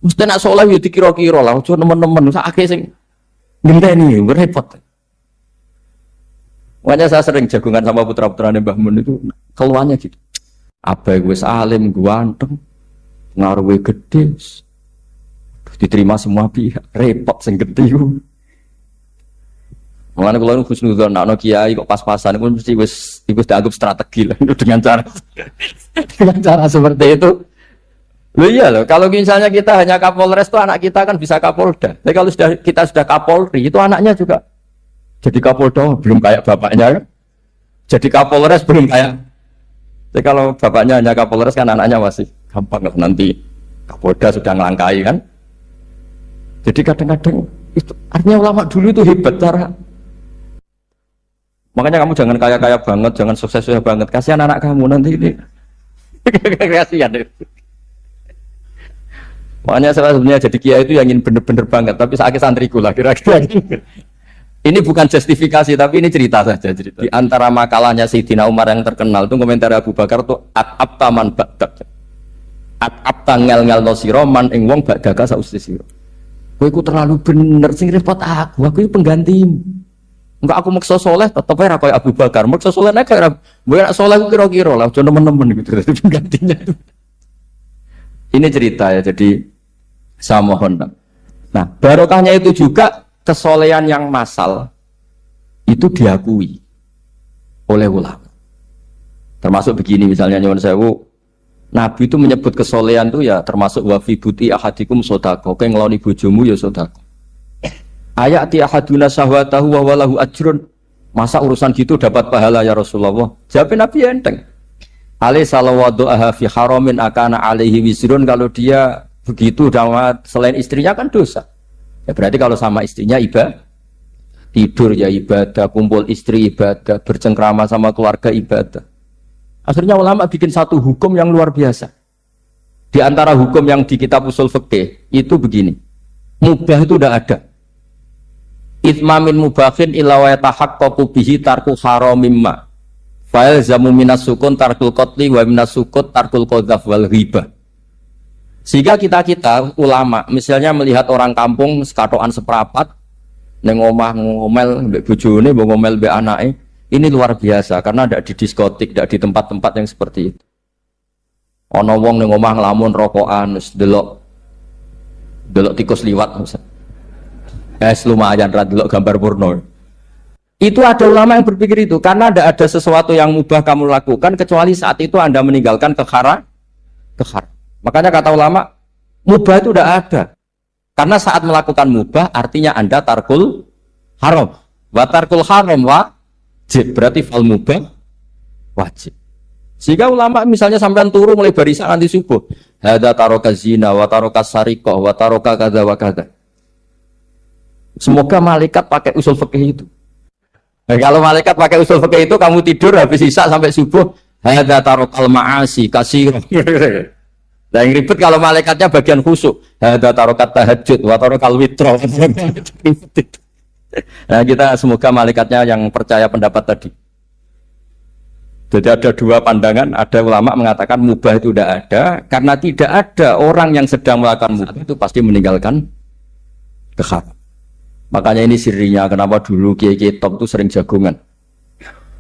Mesti nak soleh ya dikira-kira lah, aja nemen-nemen. Sakake sing ngenteni repot. Makanya saya sering jagungan sama putra-putra Mbah Mun itu keluarnya gitu. Abai wis alim, ganteng. Ngaruhnya gede, diterima semua pihak, repot sing gede itu. Mengenai kalau khusnudon, nak kiai kok pas-pasan itu mesti wis dianggap strategi lah dengan cara seperti itu. Loh iya loh, kalau misalnya kita hanya Kapolres itu anak kita kan bisa Kapolda. Tapi kalau kita sudah Kapolri itu anaknya juga jadi Kapolda, belum kayak bapaknya kan. Jadi Kapolres belum kayak. Tapi kalau bapaknya hanya Kapolres kan anaknya masih gampang nanti Kapolda sudah ngelangkai kan. Jadi kadang-kadang itu artinya ulama dulu itu hebat cara. Makanya kamu jangan kaya-kaya banget, jangan sukses-sukses banget. Kasihan anak kamu nanti ini. Kasihan. Makanya saya sebenarnya jadi kiai itu yang ingin bener-bener banget, tapi sakit santriku lah kira-kira. Ini bukan justifikasi, tapi ini cerita saja. Cerita. Di antara makalahnya Sayyidina Umar yang terkenal itu komentar Abu Bakar itu at-abta man ba'dak. At-abta ngel-ngel no siro man ing wong ba'daka sausti siro. Kowe iku terlalu bener sing repot aku iki penggantimu. Enggak aku maksa soleh tetep ora koyo Abu Bakar. Maksa soleh nek ora mbok nek soleh kira-kira lah aja nemen-nemen gitu penggantinya itu. Ini cerita ya, jadi saya mohon. Nah, barokahnya itu juga kesolehan yang massal itu diakui oleh ulama. Termasuk begini misalnya nyuwun sewu, Nabi itu menyebut kesolehan itu ya termasuk wa fi buti ahadikum sodako, kayak ngeloni bojomu ya sodako. Ayati ahaduna syahwatahu wa walahu ajrun, masa urusan gitu dapat pahala ya Rasulullah? Jawab Nabi enteng. Ali salawadu aha fi haramin akana alaihi wisrun, kalau dia begitu selain istrinya kan dosa. Ya berarti kalau sama istrinya ibadah, tidur ya ibadah, kumpul istri ibadah, bercengkrama sama keluarga ibadah. Akhirnya ulama bikin satu hukum yang luar biasa. Di antara hukum yang di kitab usul fikih itu begini. Mubah itu udah ada. Itsmamin mubakhin illa wa yatahaqqaqu bihi tarku haramimma. Fa'il zamu minas sukun tarkul qatli wa minas sukut tarkul qadzaf wal ghibah. Sehingga kita ulama misalnya melihat orang kampung sekatokan seperapat neng omah ngomel mbek bojone, mbok ngomel mbek anake, ini luar biasa karena tidak di diskotik, tidak di tempat-tempat yang seperti itu. Ana wong neng omah nglamun rokokan, wis delok tikus liwat misal. Lumayan ra delok gambar porno. Itu ada ulama yang berpikir itu karena tidak ada sesuatu yang mubah kamu lakukan kecuali saat itu Anda meninggalkan kehara. Makanya kata ulama, mubah itu tidak ada. Karena saat melakukan mubah, artinya Anda tarkul haram. Wa tarkul haram wajib. Berarti fal mubah wajib. Sehingga ulama misalnya sampai turu mulai barisan nanti subuh. Hada taroka zina, wa taroka sarikoh, wa taroka kada wa kada. Semoga malaikat pakai usul fikih itu. Nah, kalau malaikat pakai usul fikih itu, kamu tidur habis isya sampai subuh. Hada tarokal ma'asi kasir. Nah, yang ribet kalau malaikatnya bagian khusyuk. Hadza tarokat tahajud wa tarokal witro. Nah, kita semoga malaikatnya yang percaya pendapat tadi. Jadi ada dua pandangan, ada ulama mengatakan mubah itu tidak ada, karena tidak ada orang yang sedang melakukan mubah itu pasti meninggalkan keharam. Makanya ini sirinya kenapa dulu kiai-kiai top itu sering jagungan.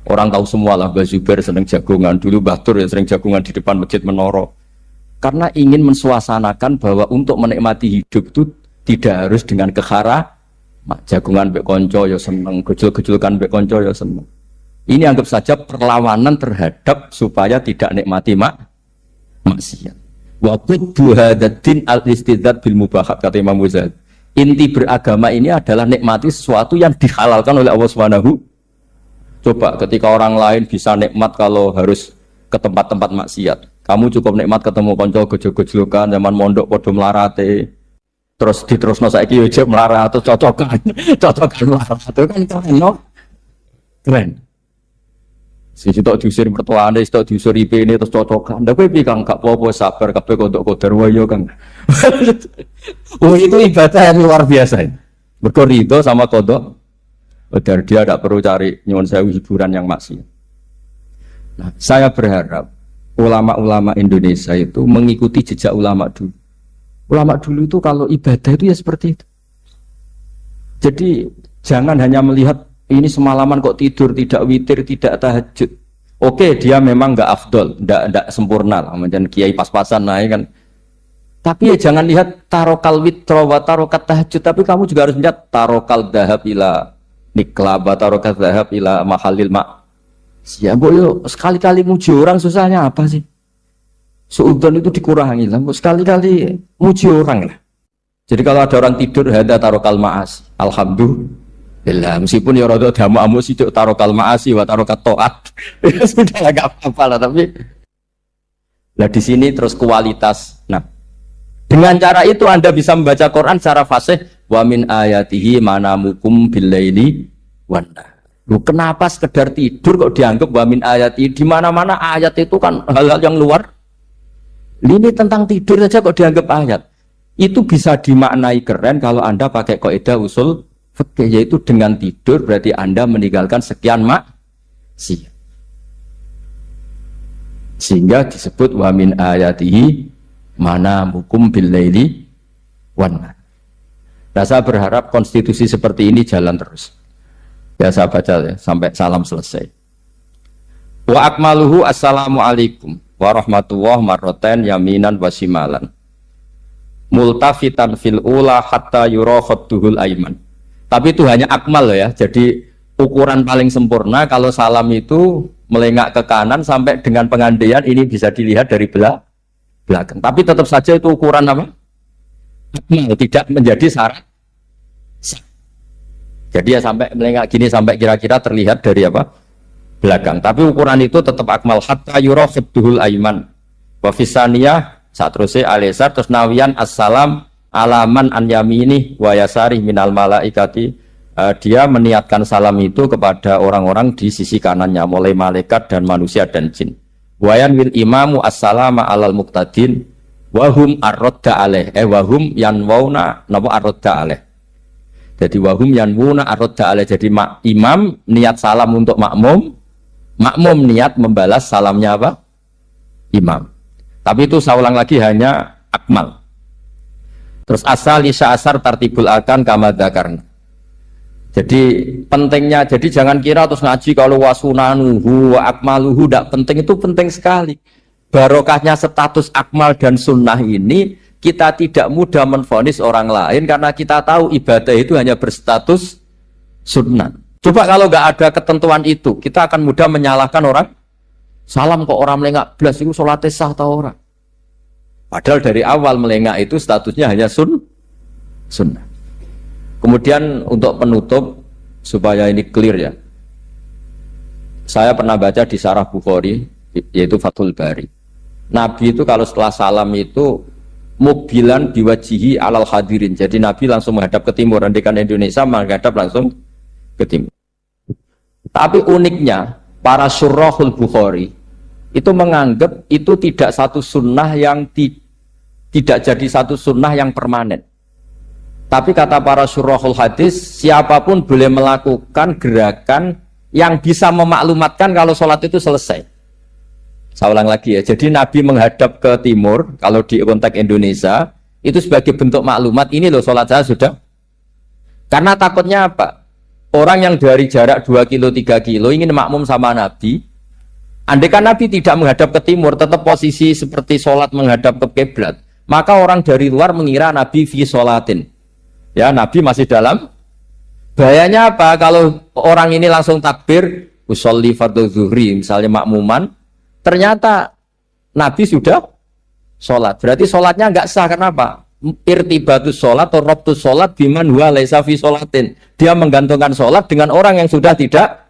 Orang tahu semua lah, Mbah Zubair sering jagungan, dulu Mbah Tur ya sering jagungan di depan Masjid Menoro. Karena ingin mensuasanakan bahwa untuk menikmati hidup itu tidak harus dengan keharam. Jagungan mbek konco ya seneng, gejul-gejulkan mbek konco ya seneng. Ini anggap saja perlawanan terhadap supaya tidak nikmati maksiat. Wa quddu hadzal al-istidzad bil mubahat kata Imam Ghazali. Inti beragama ini adalah nikmati sesuatu yang dihalalkan oleh Allah Subhanahu. Coba ketika orang lain bisa nikmat kalau harus ke tempat-tempat maksiat. Kamu cukup nikmat ketemu konco gejol-gejolkan zaman mondok padha melarate. Terus diterusno saiki yo jek melarat terus cocokan melarat itu kan keren no? Keren. Sisi tok diusir mertuane, tok diusir IP-ne terus cocokan. Ndak kowe piye Kang gak apa-apa sabar kabeh kodok-kodar wae Kang. Oh itu ibadah yang luar biasa. Mergo ridho sama kodok. Kodar dia tidak perlu cari nyuwun sewu hiburan yang maksiat. Nah, saya berharap ulama-ulama Indonesia itu mengikuti jejak ulama dulu. Ulama dulu itu kalau ibadah itu ya seperti itu. Jadi jangan hanya melihat ini semalaman kok tidur, tidak witir, tidak tahajud. Oke, dia memang nggak afdol, nggak sempurna lah, macam kiai pas-pasan naik kan. Tapi ya jangan lihat tarokal witro wa tarokat tahajud, tapi kamu juga harus lihat tarokal dahab ila niklaba, tarokat dahab ila mahalil mak. Siapa yo sekali-kali muji orang susahnya apa sih? Suudzon itu dikurangi lah, sekali-kali muji orang lah. Jadi kalau ada orang tidur hada tarokal maas, alhamdulillah. Meskipun ya rada damu-amu sih tarokal maasi wa tarokat toat. Ya sudah enggak apa-apa lah tapi. Nah di sini terus kualitas. Nah dengan cara itu Anda bisa membaca Quran secara fasih. Wa min ayatihi manamukum billaili wan nahar. Kenapa sekedar tidur kok dianggap wa min ayatihi? Di mana-mana ayat itu kan hal-hal yang luar. Ini tentang tidur saja kok dianggap ayat. Itu bisa dimaknai keren kalau Anda pakai kaidah usul fikih, yaitu dengan tidur berarti Anda meninggalkan sekian maksiat. Sehingga disebut wa min ayatihi manamukum billaili wan nahar. Nah, saya berharap konstitusi seperti ini jalan terus. Ya saya baca ya sampai salam selesai. Wa akmaluhu assalamualaikum warahmatullahi marroten yaminan wasimalan. Multafitan fil ula hatta yura khattuhul aiman. Tapi itu hanya akmal ya. Jadi ukuran paling sempurna kalau salam itu melengak ke kanan sampai dengan pengandaian ini bisa dilihat dari belakang. Tapi tetap saja itu ukuran apa? Akmal, tidak menjadi syarat. Jadi ya sampai melengak gini sampai kira-kira terlihat dari apa? Belakang. Tapi ukuran itu tetap akmal hatta yura khattuhul aiman. Wa fisaniyah saat terusnya alisar terus nawian assalam alaman an yamini wa yasari minal malaikati. Dia meniatkan salam itu kepada orang-orang di sisi kanannya mulai malaikat dan manusia dan jin. Wayan wil imamu assalama alal muqtadin wahum arrodda aleh wahum yanwauna napa arrodda aleh. Jadi wahum yanwuna arrodda aleh. Jadi imam niat salam untuk makmum, makmum niat membalas salamnya apa? Imam. Tapi itu saya ulang lagi hanya akmal. Terus asal isya asar tartibul akan kama dzakarna. Jadi pentingnya, jadi jangan kira terus ngaji kalau wasunanuhu wa akmaluhu tidak penting, itu penting sekali. Barokahnya status akmal dan sunnah ini kita tidak mudah menvonis orang lain karena kita tahu ibadah itu hanya berstatus sunnah. Coba kalau nggak ada ketentuan itu, kita akan mudah menyalahkan orang. Salam kok orang melengak belas itu sholatnya sah atau orang? Padahal dari awal melengak itu statusnya hanya sunnah. Kemudian untuk penutup supaya ini clear ya, saya pernah baca di Syarah Bukhari yaitu Fathul Bari. Nabi itu kalau setelah salam itu mubilan biwajihi alal hadirin. Jadi Nabi langsung menghadap ke timur. Andikan Indonesia menghadap langsung ke timur. Tapi uniknya para surahul Bukhari itu menganggap itu tidak satu sunnah yang tidak jadi satu sunnah yang permanen. Tapi kata para syurahul hadis, siapapun boleh melakukan gerakan yang bisa memaklumatkan kalau sholat itu selesai. Saya ulang lagi ya, jadi Nabi menghadap ke timur, kalau di konteks Indonesia, itu sebagai bentuk maklumat, ini loh sholat saya sudah. Karena takutnya apa? Orang yang dari jarak 2 kilo, 3 kilo ingin makmum sama Nabi, andai kan Nabi tidak menghadap ke timur, tetap posisi seperti sholat menghadap ke kiblat, maka orang dari luar mengira Nabi fi sholatin. Ya, Nabi masih dalam. Bahayanya apa? Kalau orang ini langsung takbir, usolli fardhu zuhri, misalnya makmuman, ternyata Nabi sudah sholat. Berarti sholatnya nggak sah. Kenapa? Irtibatus sholat atau robtus sholat biman huwa laisa fi sholatin. Dia menggantungkan sholat dengan orang yang sudah tidak.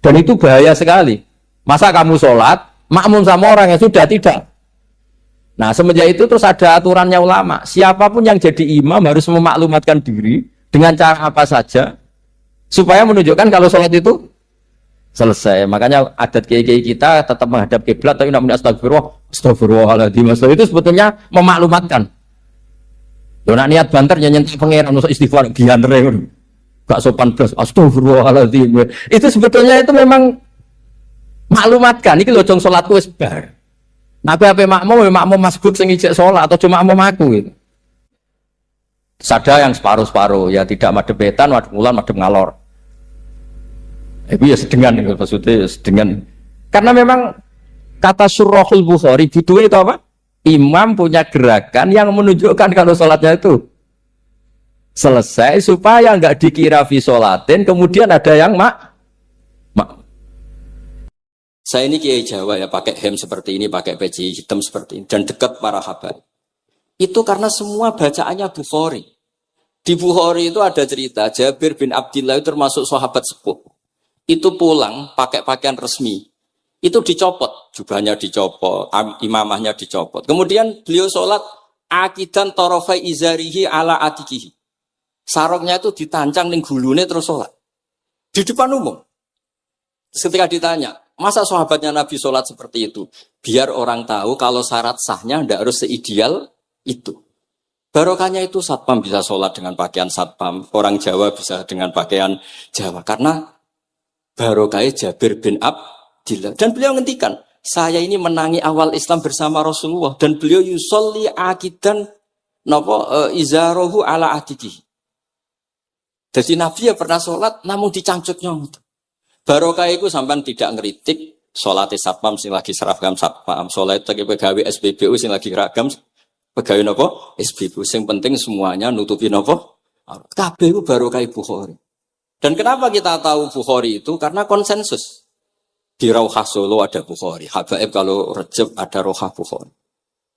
Dan itu bahaya sekali. Masa kamu sholat, makmum sama orang yang sudah tidak. Nah, semenjak itu terus ada aturannya ulama. Siapapun yang jadi imam harus memaklumatkan diri dengan cara apa saja supaya menunjukkan kalau sholat itu selesai. Makanya adat kiai-kiai kita tetap menghadap kiblat tapi namanya astagfirullahaladzim. Itu sebetulnya memaklumatkan. Loh, nak niat banter nyentuh pangeran usah istighfar gianre. Gak sopan blas astagfirullahaladzim. Itu sebetulnya itu memang maklumatkan iki lho jong salatku wis bar. Nah, apa makmum masbuk sing ijek sholat atau cuma makmum aku gitu. Ada yang separuh-separuh, ya tidak madhep wetan, madhep kulon, madhep ngalor. Itu ya sedengan, maksudnya sedengan. Karena memang kata Surahul Bukhari, judulnya itu apa? Imam punya gerakan yang menunjukkan kalau sholatnya itu selesai supaya nggak dikira fi sholatin, kemudian ada yang mak. Saya ini kiai Jawa ya, pakai hem seperti ini, pakai peci hitam seperti ini, dan dekat para habaib. Itu karena semua bacaannya Bukhari. Di Bukhari itu ada cerita, Jabir bin Abdillah itu termasuk sahabat sepuh. Itu pulang pakai pakaian resmi. Itu dicopot, jubahnya dicopot, imamahnya dicopot. Kemudian beliau sholat, akidan torofai izarihi ala atikihi. Sarongnya itu ditancang ning gulune terus sholat. Di depan umum. Ketika ditanya, masa sahabatnya Nabi sholat seperti itu? Biar orang tahu kalau syarat sahnya tidak harus seideal itu. Barokahnya itu satpam bisa sholat dengan pakaian satpam. Orang Jawa bisa dengan pakaian Jawa. Karena barokahnya Jabir bin Abdillah. Dan beliau ngendikan, saya ini menangi awal Islam bersama Rasulullah. Dan beliau yusolli akidan izarohu ala adiki. Jadi Nabi ya pernah sholat namun dicangcutnya. Barokah itu sampai tidak ngeritik sholat satpam sing lagi seragam satpam, sholat lagi pegawai SPBU sing lagi ragam pegawai nopo SPBU. Sing penting semuanya nutupi nopo. Kabeh itu barokah Bukhari. Dan kenapa kita tahu Bukhari itu? Karena konsensus. Di Rauhah Solo ada Bukhari, Habaib kalau Rejab ada Rauhah Bukhari.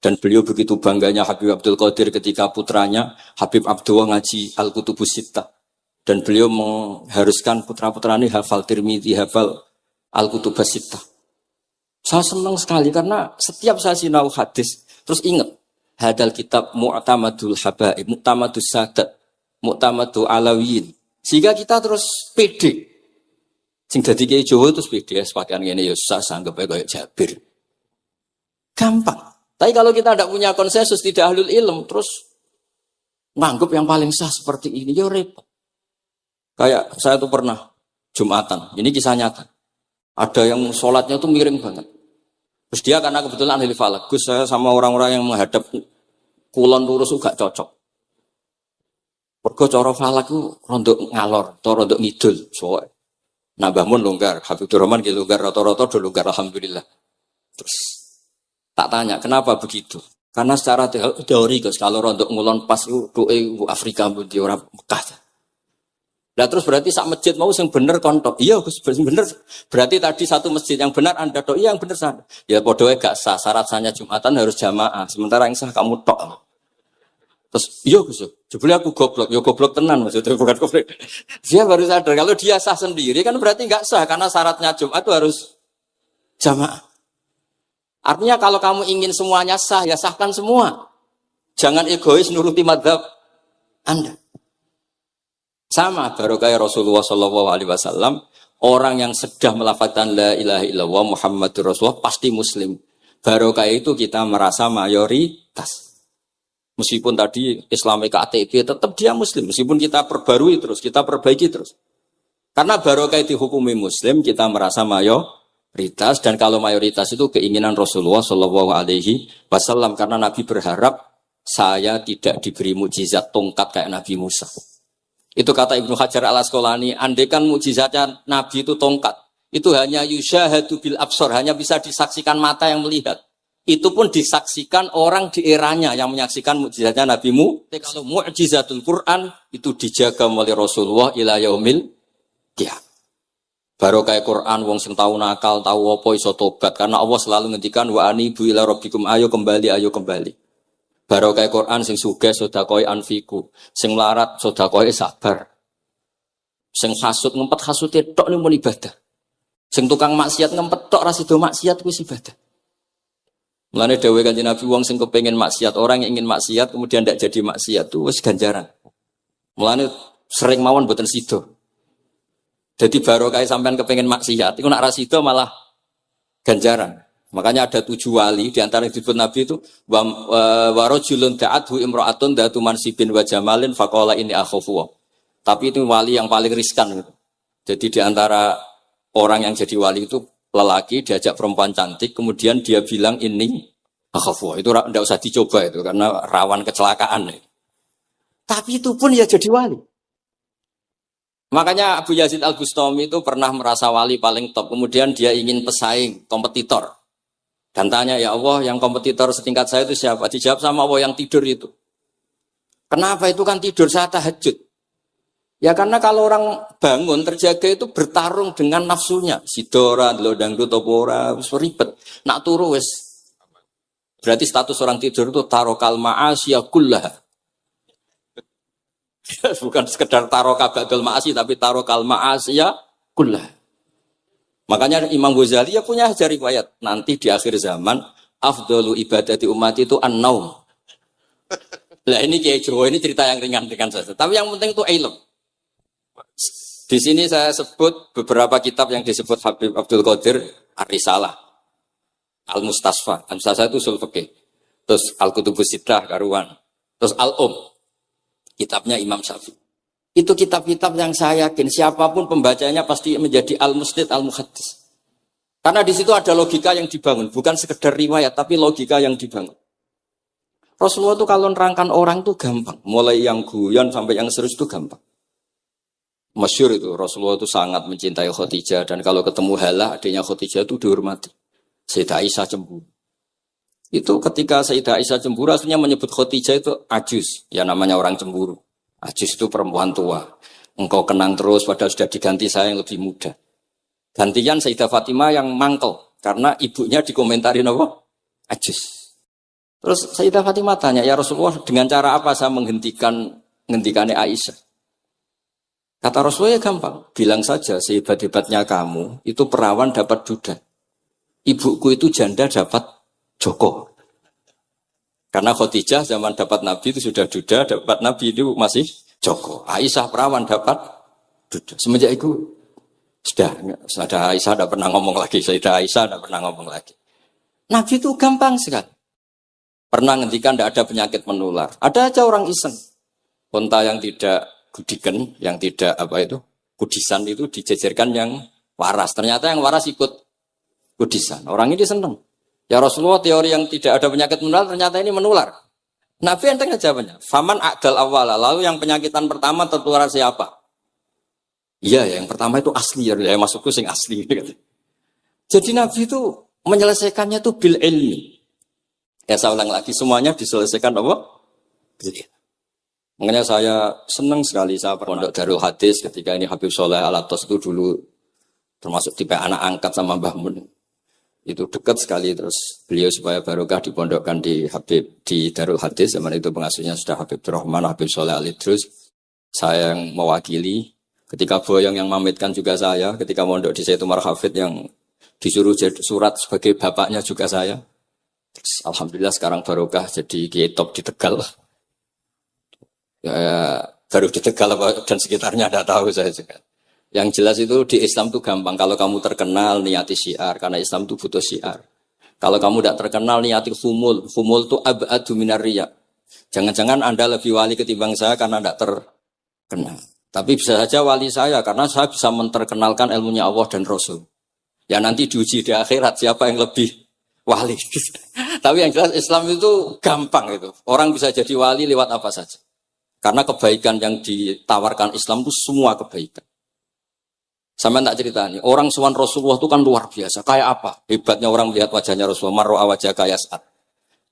Dan beliau begitu bangganya Habib Abdul Qadir ketika putranya Habib Abdullah ngaji Al-Kutubus Sittah. Dan beliau mengharuskan putra-putra ini hafal Tirmidzi, hafal Al-Kutubus Sittah. Saya senang sekali karena setiap saya sinau hadis, terus ingat, hadal kitab Mu'tamadul Habaib, Mu'tamadus Sadat, Mu'tamadul Alawiyin. Sehingga kita terus pede. Sing dadi kiai Jawa terus pede, pakaian ngene ya susah sanggep kayak Jabir. Gampang. Tapi kalau kita tidak punya konsensus, tidak ahlul ilm, terus nganggep yang paling sah seperti ini, ya repot. Kayak saya tuh pernah Jumatan, ini kisah nyata. Ada yang sholatnya tuh miring banget. Terus dia karena kebetulan ahli falak, Gus saya sama orang-orang yang menghadap kulon lurus juga cocok. Mergo cara falak ku rondok ngalor, atau rondok ngidul, soalnya. Nah Mbah Mun longgar, Habib Durrahman gitu longgar, rata-rata udah longgar alhamdulillah. Terus tak tanya kenapa begitu? Karena secara teori Gus, kalau rondok ngulon pas itu Afrika di orang Mekah. Nah terus berarti sak masjid mau yang bener kontok. Iya Gus, bener. Berarti tadi satu masjid yang benar Anda tok, iya yang bener sana. Ya podoe gak sah, syarat sahnya Jumatan harus jamaah. Sementara yang sah kamu tok. Terus iya Gus, jebule aku goblok, ya goblok tenan maksudnya bukan goblok. Dia baru sadar kalau dia sah sendiri kan berarti enggak sah karena syaratnya Jumat itu harus jamaah. Artinya kalau kamu ingin semuanya sah, ya sahkan semua. Jangan egois nuruti mazhab Anda. Sama barokah Rasulullah SAW, orang yang sudah melafazkan la ilaha illallah Muhammadur Rasulullah pasti muslim. Barokah itu kita merasa mayoritas. Meskipun tadi Islamnya KTP, tetap dia Muslim. Meskipun kita perbarui terus, kita perbaiki terus. Karena barokah dihukumi Muslim, kita merasa mayoritas. Dan kalau mayoritas itu keinginan Rasulullah Shallallahu Alaihi Wasallam. Karena Nabi berharap saya tidak diberi mukjizat tongkat kayak Nabi Musa. Itu kata Ibnu Hajar al Asqalani. Andaikan mukjizatnya Nabi itu tongkat, itu hanya yusyahadu bil absor, hanya bisa disaksikan mata yang melihat. Itu pun disaksikan orang di eranya yang menyaksikan mukjizatnya Nabi Mu. Kalau mukjizatul Quran itu dijaga oleh Rasulullah ila yaumil qiyamah. Barokah Quran wong sing tau nakal, tau apa iso tobat karena Allah selalu ngendikan wa anibu ila rabbikum, ayo kembali, ayo kembali. Barokah Quran sing sugih sedekah anfiku, sing melarat sedekah sabar. Sing hasud ngempet hasude tok ning mun ibadah. Sing tukang maksiat ngempet tok ra sido maksiat kuwi ibadah. Mulane dawuh Kanjeng Nabi wong sing kepengin maksiat, orang yang ingin maksiat kemudian tidak jadi maksiat itu wis ganjaran. Mulane sering mawon mboten sida. Jadi barokah sampean kepengin maksiat, iku nak ra sida malah ganjaran. Makanya ada 7 wali di antara yang disebut Nabi itu wa rajulun da'athu imra'atun datu mansibin wa jamalin faqala inni akhafu. Tapi itu wali yang paling riskan gitu. Jadi di antara orang yang jadi wali itu lelaki diajak perempuan cantik, kemudian dia bilang ini akhafu. Itu tidak usah dicoba itu karena rawan kecelakaan. Tapi itu pun ya jadi wali. Makanya Abu Yazid Al-Bustami itu pernah merasa wali paling top. Kemudian dia ingin pesaing, kompetitor. Dan tanya, ya Allah yang kompetitor setingkat saya itu siapa? Dijawab sama Allah yang tidur itu. Kenapa itu kan tidur saat tahajud? Ya karena kalau orang bangun terjaga itu bertarung dengan nafsunya. Sidora, dangdut, topora, ribet. Nak turu wis. Berarti status orang tidur itu tarokal ma'asya kullaha. Bukan sekedar tarokal ba'dal ma'asyi, tapi tarokal ma'asya kullaha. Makanya Imam Ghazali ya punya riwayat. Nanti di akhir zaman, afdalu ibadati umat itu an-naum. Lah ini Kiai Jawa ini cerita yang ringan-ringan saja. Tapi yang penting itu ilmu. Di sini saya sebut beberapa kitab yang disebut Habib Abdul Qadir Ar-Risalah, Al-Mustasfa. Al-Mustasfa itu usul fikih. Terus Al-Kutubus Sittah karuan. Terus kitabnya Imam Syafi'i. Itu kitab-kitab yang saya yakin siapapun pembacanya pasti menjadi al-musnid al-muhaddis. Karena di situ ada logika yang dibangun, bukan sekedar riwayat tapi logika yang dibangun. Rasulullah itu kalau nerangkan orang itu gampang, mulai yang guyon sampai yang serius itu gampang. Masyhur itu Rasulullah itu sangat mencintai Khadijah dan kalau ketemu Halah adiknya Khadijah itu dihormati. Sayyidah Aisyah cemburu. Itu ketika Sayyidah Aisyah cemburu akhirnya menyebut Khadijah itu ajus, ya namanya orang cemburu. Ajus itu perempuan tua. Engkau kenang terus padahal sudah diganti saya yang lebih muda. Gantian Sayyidah Fatimah yang mangkel karena ibunya dikomentarin apa? Ajus. Terus Sayyidah Fatimah tanya, ya Rasulullah dengan cara apa saya menghentikannya Aisyah? Kata Rasulullah ya gampang, bilang saja sehebat-hebatnya kamu, itu perawan dapat duda. Ibuku itu janda dapat joko. Karena Khadijah zaman dapat Nabi itu sudah duda, dapat Nabi itu masih joko. Aisyah perawan dapat duda. Semenjak itu, sudah Aisyah tidak pernah ngomong lagi, Sayyidah Aisyah tidak pernah ngomong lagi. Nabi itu gampang sekali. Pernah ngendikan tidak ada penyakit menular. Ada aja orang iseng. Unta yang tidak gudikan, yang tidak kudisan itu dijejerkan yang waras. Ternyata yang waras ikut kudisan. Orang ini senang. Ya Rasulullah teori yang tidak ada penyakit menular ternyata ini menular. Nabi enteng aja jawabannya. Faman a'dal awwala. Lalu yang penyakitan pertama tertular siapa? Iya, yang pertama itu asli. Ya maksudku sing asli. Jadi Nabi itu menyelesaikannya itu bil ilmi. Ya saya ulang lagi semuanya diselesaikan apa? Bil ilmi. Makanya saya senang sekali saya pondok Darul Hadis ketika ini Habib Soleh Al-Atos itu dulu termasuk tipe anak angkat sama Mbah Mun. Itu dekat sekali terus beliau supaya barokah dipondokkan di Darul Hadis. Zaman itu pengasuhnya sudah Habib Rahman, Habib Soleh Al-Idrus. Saya yang mewakili. Ketika Boyong yang mamitkan juga saya. Ketika mondok di Saitumar Hafid yang disuruh surat sebagai bapaknya juga saya. Terus, alhamdulillah sekarang barokah jadi kiai top di Tegal. Ya, baru di Tegal dan sekitarnya tidak tahu saya juga. Yang jelas itu di Islam itu gampang. Kalau kamu terkenal niati syiar karena Islam itu butuh syiar. Kalau kamu tidak terkenal niati humul. Humul itu ab'adu minar riya. Jangan-jangan Anda lebih wali ketimbang saya karena tidak terkenal. Tapi bisa saja wali saya karena saya bisa menterkenalkan ilmunya Allah dan Rasul. Ya nanti diuji di akhirat siapa yang lebih wali. Tapi yang jelas Islam itu gampang itu. Orang bisa jadi wali lewat apa saja. Karena kebaikan yang ditawarkan Islam itu semua kebaikan. Sama tak cerita nih, orang sowan Rasulullah itu kan luar biasa. Kayak apa? Hebatnya orang melihat wajahnya Rasulullah, marro'a wajah kayak saat.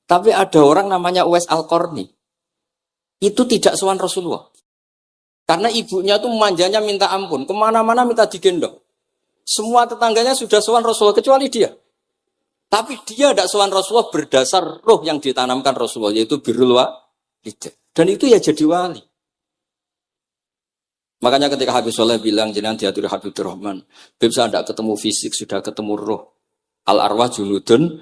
Tapi ada orang namanya Uwais Al-Qarni. Itu tidak sowan Rasulullah. Karena ibunya tuh manjanya minta ampun. Kemana-mana minta digendong. Semua tetangganya sudah sowan Rasulullah, kecuali dia. Tapi dia tidak sowan Rasulullah berdasar roh yang ditanamkan Rasulullah, yaitu birrul walidain. Dan itu ya jadi wali. Makanya ketika Habib Soleh bilang, jenengan diatur Habib Rahman, Habib saya tidak ketemu fisik, sudah ketemu roh. Al-arwah junudun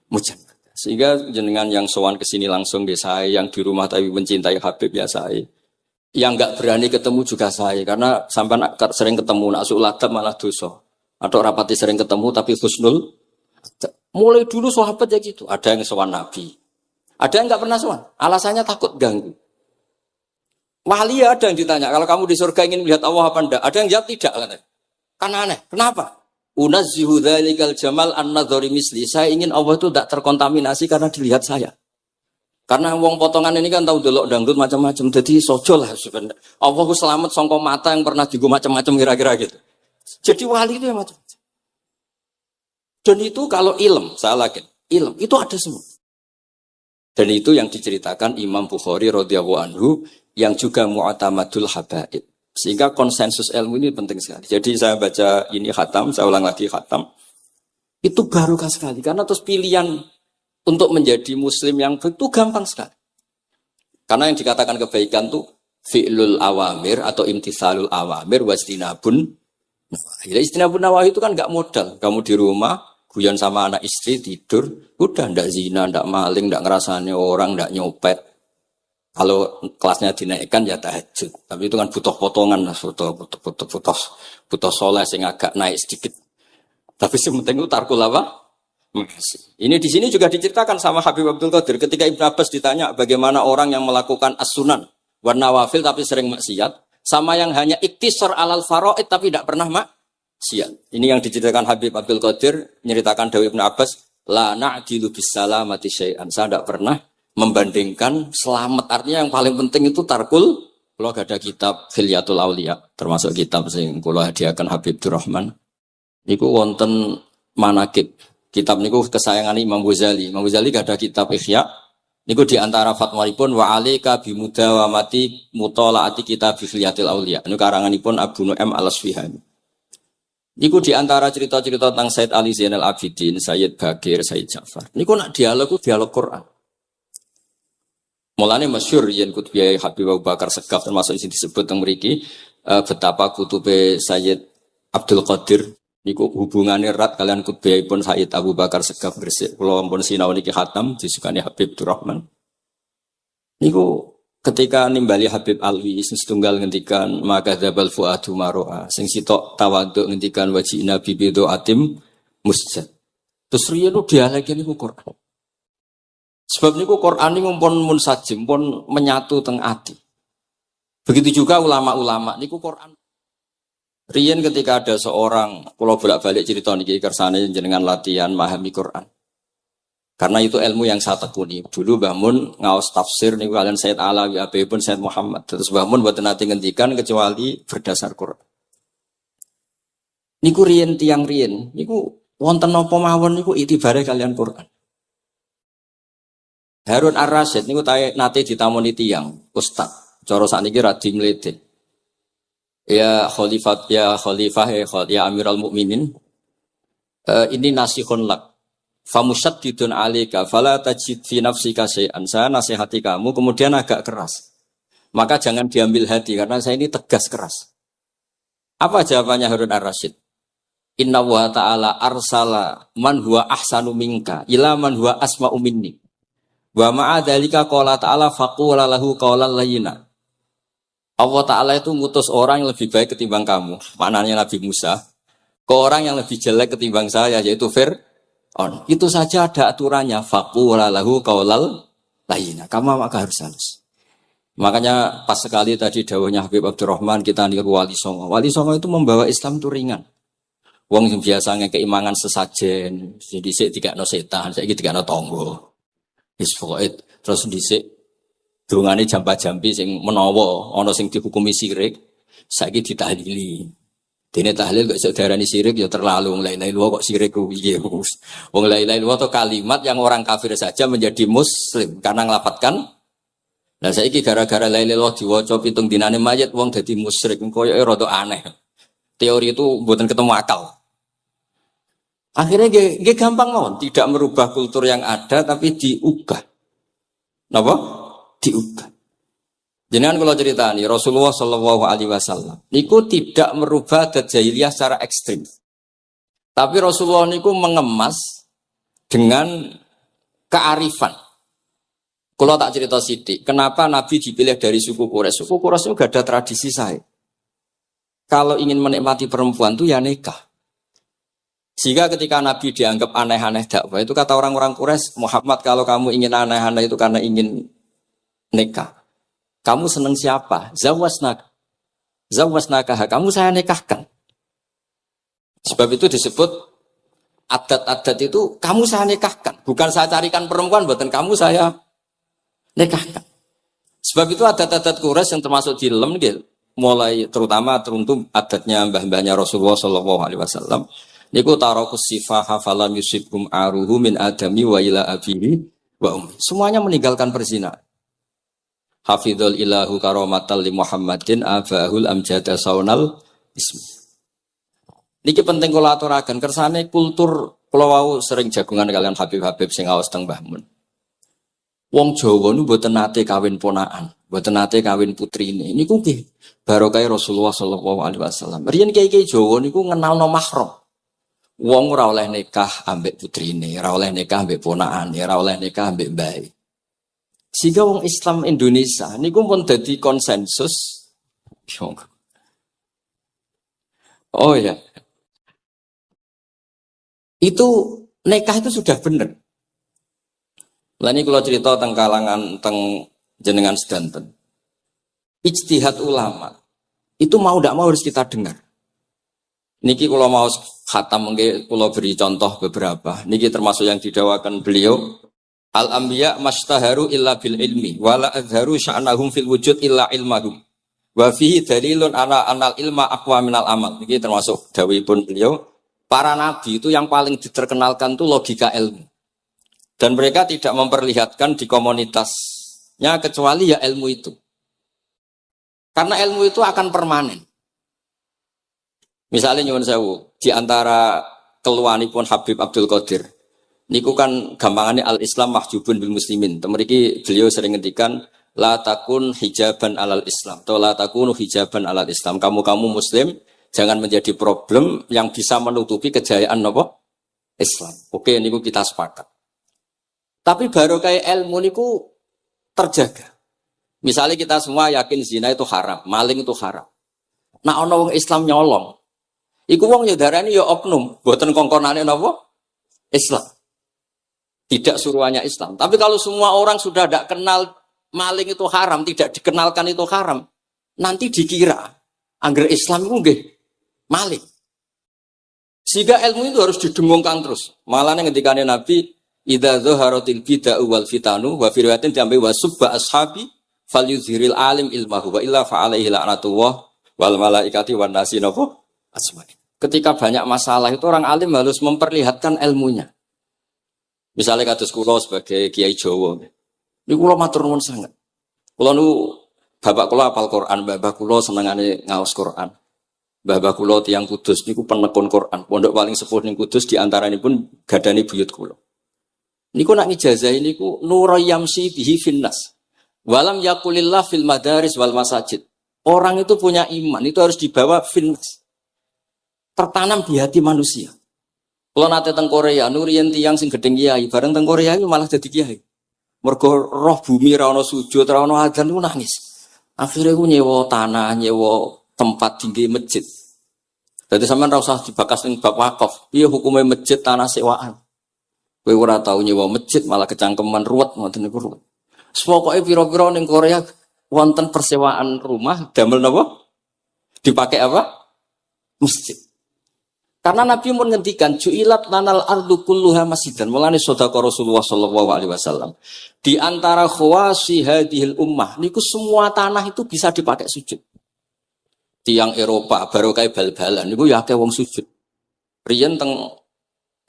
mujannad. Sehingga jenengan yang sowan ke sini langsung di saya, yang di rumah tapi mencintai Habib ya saya. Yang nggak berani ketemu juga saya, karena sampai sering ketemu, nak su'ulatab malah dosa. Atau rapati sering ketemu tapi husnul. Mulai dulu sahabat ya gitu, ada yang sowan Nabi. Ada yang nggak pernah sowan, alasannya takut ganggu. Wali ada yang ditanya, kalau kamu di surga ingin melihat Allah apa enggak? Ada yang jawab tidak, katanya. Kan aneh. Kenapa? Unazzihu dzalikal jamal an-nadhari misli. Saya ingin Allah itu tidak terkontaminasi karena dilihat saya. Karena wong potongan ini kan tahu delok dangdut macam-macam. Jadi sojo lah sebenarnya. Allah selamat songko mata yang pernah digo macam-macam kira-kira gitu. Jadi wali itu yang macam-macam. Dan itu kalau ilm, saya yakin, ilm itu ada semua. Dan itu yang diceritakan Imam Bukhari radhiyallahu anhu yang juga mu'tamadul habaib. Sehingga konsensus ilmu ini penting sekali. Jadi saya baca ini khatam, saya ulang lagi khatam. Itu barokah sekali karena terus pilihan untuk menjadi muslim yang itu gampang sekali. Karena yang dikatakan kebaikan itu fi'lul awamir atau imtithalul awamir wastinabun. Nah, istinabun nawahi itu kan enggak modal. Kamu di rumah guyon sama anak istri tidur, udah ndak zina, ndak maling, ndak ngerasani orang, ndak nyopet. Kalau kelasnya dinaikkan ya tahajud, tapi itu kan butuh potongan, butuh soleh sing agak naik sedikit. Tapi sementing itu tarkul apa? Makasih. Ini di sini juga diceritakan sama Habib Abdul Qadir ketika Ibnu Abbas ditanya bagaimana orang yang melakukan as-sunan wa nawafil tapi sering maksiat, sama yang hanya iktisar alal faraid tapi tidak pernah maksiat. Ini yang diceritakan Habib Abdul Qadir menyeritakan Dawud Ibnu Abbas, la na'dilu bisalamati syai'an. Saya tidak pernah membandingkan selamat, artinya yang paling penting itu tarkul. Kalau ada kitab Khilyatul Auliya, termasuk kitab sing kula hadiahkan Habib Durrahman, niku wonten manakib. Kitab niku kesayangan Imam Ghazali. Imam Ghazali ada kitab Ihya. Niku diantara fatwalipun wa alika bimudawamati mutolaati kitab Khilyatul Auliya. Niku karanganipun Abu Nu'aim Al-Asfihani. Niku diantara cerita-cerita tentang Said Ali Zainal Abidin, Sayyid Bagir, Sayyid Ja'far. Niku nak dialog Quran. Mulane masyhur yen kutubiyai Habib Abu Bakar Segaf termasuk sing disebut teng mriki betapa kutube Sayyid Abdul Qadir niku hubungane erat kalian kutubiyaipun Sayyid Abu Bakar Segaf Gresik. Kula ampun sinau niki khatam disukani Habib Durrahman. Niku ketika nimbali Habib Alwi sing setunggal ngendikan maka dzabal fuadu maroa sing sitok tawaduk ngendikan wajina bibido atim musjad. Terus riyen dialeke niku Quran. Sebab niku Quran ini pun munsajim, pun menyatu teng ati. Begitu juga ulama-ulama niku Quran. Riyen ketika ada seorang, kalau bolak-balik cerita niki kersane jenengan latihan memahami Quran. Karena itu ilmu yang saya tekuni. Dulu Mbah Mun ngaos tafsir niku kalian Said Alawi pun Said Muhammad. Terus Mbah Mun mboten nate ngendikan kecuali berdasar Quran. Niku riyen tiang riyen, niku wonten napa mawon niku itibare kalian Quran. Harun Ar-Rasyid niku nate ditamoni tiyang ustaz. Cara sakniki radi mlete. Ya khalifah ya Amirul Mukminin. Ini nasihun lak. Famusyaddidun 'alaika fala tajid fi nafsika syai'an. Saya nasihati kamu kemudian agak keras. Maka jangan diambil hati karena saya ini tegas keras. Apa jawabannya Harun Ar-Rasyid? Inna wa ta'ala arsala man huwa ahsanu minka ila man huwa asma'u minni. Wa ma'adhalika qala ta'ala faqula lahu qawlan layyina. Allah Ta'ala itu ngutus orang yang lebih baik ketimbang kamu. Maknanya Nabi Musa. Ke orang yang lebih jelek ketimbang saya, yaitu Fir'aun. Itu saja ada aturannya. Faqula lahu qawlan layyina, kama maka harus halus. Makanya pas sekali tadi dawuhnya Habib Abdurrahman kita niru Wali Songo. Wali Songo itu membawa Islam itu ringan. Wong sing biasanya keimangan sesajen, dhisik dikakno setan, saiki dikakno tangga. Wis pokoke terus dhisik dongane jamba-jambi sing menawa ana sing dihukumi syirik, saiki ditahlili. Dene tahlil kok iso diarani syirik ya terlalu la ilaha illallah kok syirik ku piye. Wong la ilaha illallah itu kalimat yang orang kafir saja menjadi muslim karena ngelafadzkan. Lah saiki gara-gara la ilaha illallah diwaca pitung dinane mayit wong dadi musyrik koyoke rada aneh. Teori itu mboten ketemu akal. Akhirnya nggih gampang mawon, tidak merubah kultur yang ada tapi diubah. Napa? Diubah. Jenengan kalau cerita nih Rasulullah Shallallahu Alaihi Wasallam, niku tidak merubah adat jahiliyah secara ekstrim, tapi Rasulullah niku mengemas dengan kearifan. Kalau tak cerita sidik, kenapa Nabi dipilih dari suku Quraisy? Suku Quraisy itu gak ada tradisi saya. Kalau ingin menikmati perempuan tuh ya nikah. Sehingga ketika Nabi dianggap aneh-aneh dakwah itu kata orang-orang Quraisy, Muhammad kalau kamu ingin aneh-aneh itu karena ingin nikah. Kamu seneng siapa? Zawasnaka. Zawasnaka. Kamu saya nikahkan. Sebab itu disebut adat-adat itu kamu saya nikahkan. Bukan saya carikan perempuan, buatan kamu saya nikahkan. Sebab itu adat-adat Quraisy yang termasuk di lem, mulai terutama teruntuk adatnya mbah-mbahnya Rasulullah Shallallahu Alaihi Wasallam. Niku tarakus sifaha falam yusibhum aruhu min adami wa ila abihi wa ummi. Semuanya meninggalkan perzinahan. Hafidhul ilahu karomatal li Muhammadin abahul amjada saunal ismi. Niki penting kula aturaken kersane kultur kula wau sering jagungan kalian Habib-habib sing aos teng Mbah Mun. Wong Jawa nu mboten nate kawin ponakan, mboten nate kawin putrine. Niku nggih barokah Rasulullah sallallahu alaihi wasallam. Riyen kiai-kiai Jawa niku ngenalno mahram. Wong ora oleh nikah ambek putrine, ora oleh nikah ambek ponakane, ora oleh nikah ambek mbae. Sehingga wong Islam Indonesia niku pun dadi konsensus. Oh ya. Itu nikah itu sudah benar. Lah ini kalau cerita tentang kalangan tentang jenengan sedanten. Ijtihad ulama itu mau tidak mau harus kita dengar. Niki kalau mau khatam mungkin kalau beri contoh beberapa. Niki termasuk yang didawakan beliau. Al-anbiya mastaharu illa bil ilmi wala azharu sya'nahum fil wujud illa ilmahum wa fihi dalilun ana anal ilma aqwa minal amal. Ini termasuk dawuhipun beliau, para nabi itu yang paling diterkenalkan itu logika ilmu, dan mereka tidak memperlihatkan di komunitasnya kecuali ya ilmu itu, karena ilmu itu akan permanen. Misalnya nyuwun sewu di antara keluhanipun Habib Abdul Qadir niku kan gampangannya al-Islam mahjubun bil muslimin. Temeriki beliau sering ngendikan la takun hijaban alal Islam atau la takunu hijaban alal Islam. Kamu muslim jangan menjadi problem yang bisa menutupi kejayaan apa? Islam. Oke, niku kita sepakat. Tapi baru kayak ilmu niku terjaga. Misalnya kita semua yakin zina itu haram, maling itu haram. Nah ana wong Islam nyolong. Iku wong ya darani ya oknum, mboten kongkonane napa? Islam. Tidak suruhannya Islam. Tapi kalau semua orang sudah tidak kenal maling itu haram, tidak dikenalkan itu haram, nanti dikira angger Islam itu nggih maling. Sehingga ilmu itu harus didengungkan terus. Malah ngendikane Nabi, idza dzaharatil bid'u wal fitanu wa fi riwayatin diambil wa subba ashabi falyuzhiril alim ilmahu wa illa fa alaihi la'natullah wal malaikati wan nasi ajmain. Ketika banyak masalah itu orang alim harus memperlihatkan ilmunya. Misalnya kados kula sebagai kiai Jawa, ini kula matur nuwun sangat. Kula nu bapak kula hafal Quran, bapak kula senengane ngaos Quran. Bapak kula tiyang Kudus niku penekun Quran. Pondok paling sepuh ning Kudus di antaranipun gadani buyut kula. Niku nak ngijazahi niku nurayamsi bihi finnas. Walam yakulillah fil madaris wal masajid. Orang itu punya iman, itu harus dibawa finnas. Tertanam di hati manusia. Kalau nate teng Korea, nurian tiang sing gedeng kiai, bareng teng Korea itu malah jadi kiai. Mergo roh bumi ra ono sujud, ra ono adzan ku nangis. Akhirnya ku nyewa tanah, nyewa tempat tinggi masjid. Jadi sampean ra usah dibakas ning bab wakaf. Piye hukume masjid tanah sewaan? Kowe ora tau nyewa masjid malah kecangkeman ruwet ngoten niku ruwet. Pokoke pira-pira ning Korea wonten persewaan rumah damel napa? Dipakai apa? Masjid. Karena Nabi pun ngendikan ju'ilat lanal ardu kulluha masjidan. Mulane sedekah Rasulullah sallallahu alaihi wasallam. Di antara khawasi hadhil ummah niku semua tanah itu bisa dipakai sujud. Tiang Eropa baru kayak bal-balan niku ya akeh wong sujud. Riyen teng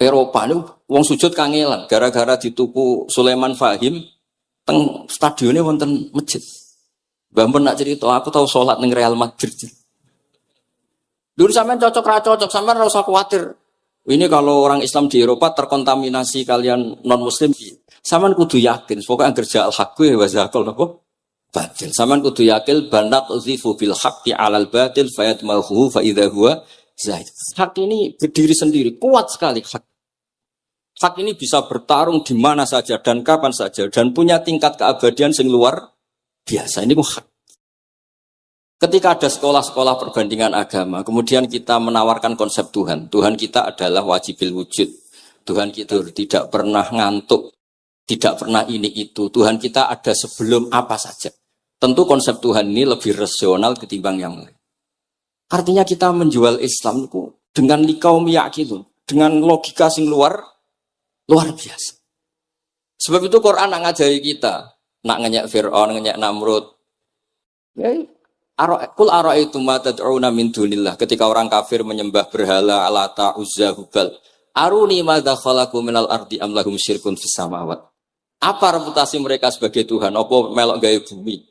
Eropa niku wong sujud kangelan gara-gara dituku Sulaiman Fahim teng stadionnya wonten masjid. Mbah mun nak cerita aku tahu salat ning Real Madrid. Dulu sampean cocok ra cocok, sampean ora usah khawatir. Ini kalau orang Islam di Eropa terkontaminasi kalian non muslim, sampean kudu yakin, pokoknya kerja al-haqqi wa zakal napa? Batil. Sampean kudu yakin banat uzifu bil haqqi 'alal batil fayatmahu fa idza huwa zaid. Hak ini berdiri sendiri, kuat sekali hak. Hak ini bisa bertarung di mana saja dan kapan saja dan punya tingkat keabadian sing luar biasa. Ini hak. Ketika ada sekolah-sekolah perbandingan agama, kemudian kita menawarkan konsep Tuhan. Tuhan kita adalah wajibil wujud. Tuhan kita tidak pernah ngantuk, tidak pernah ini itu. Tuhan kita ada sebelum apa saja. Tentu konsep Tuhan ini lebih rasional ketimbang yang lain. Artinya kita menjual Islam itu dengan likaum yakin, dengan logika sing luar biasa. Sebab itu Quran nak ngajari kita, nak ngenyek Fir'aun, ngenyek Namrud. Ya, Kul ara'aitum ma tad'una min dunillah. Ketika orang kafir menyembah berhala Lata, Uzza, Hubal. Aruni madza khalaqu minal ardi am lahum syirkun fis samawat. Apa reputasi mereka sebagai Tuhan? Apa melok gawe bumi?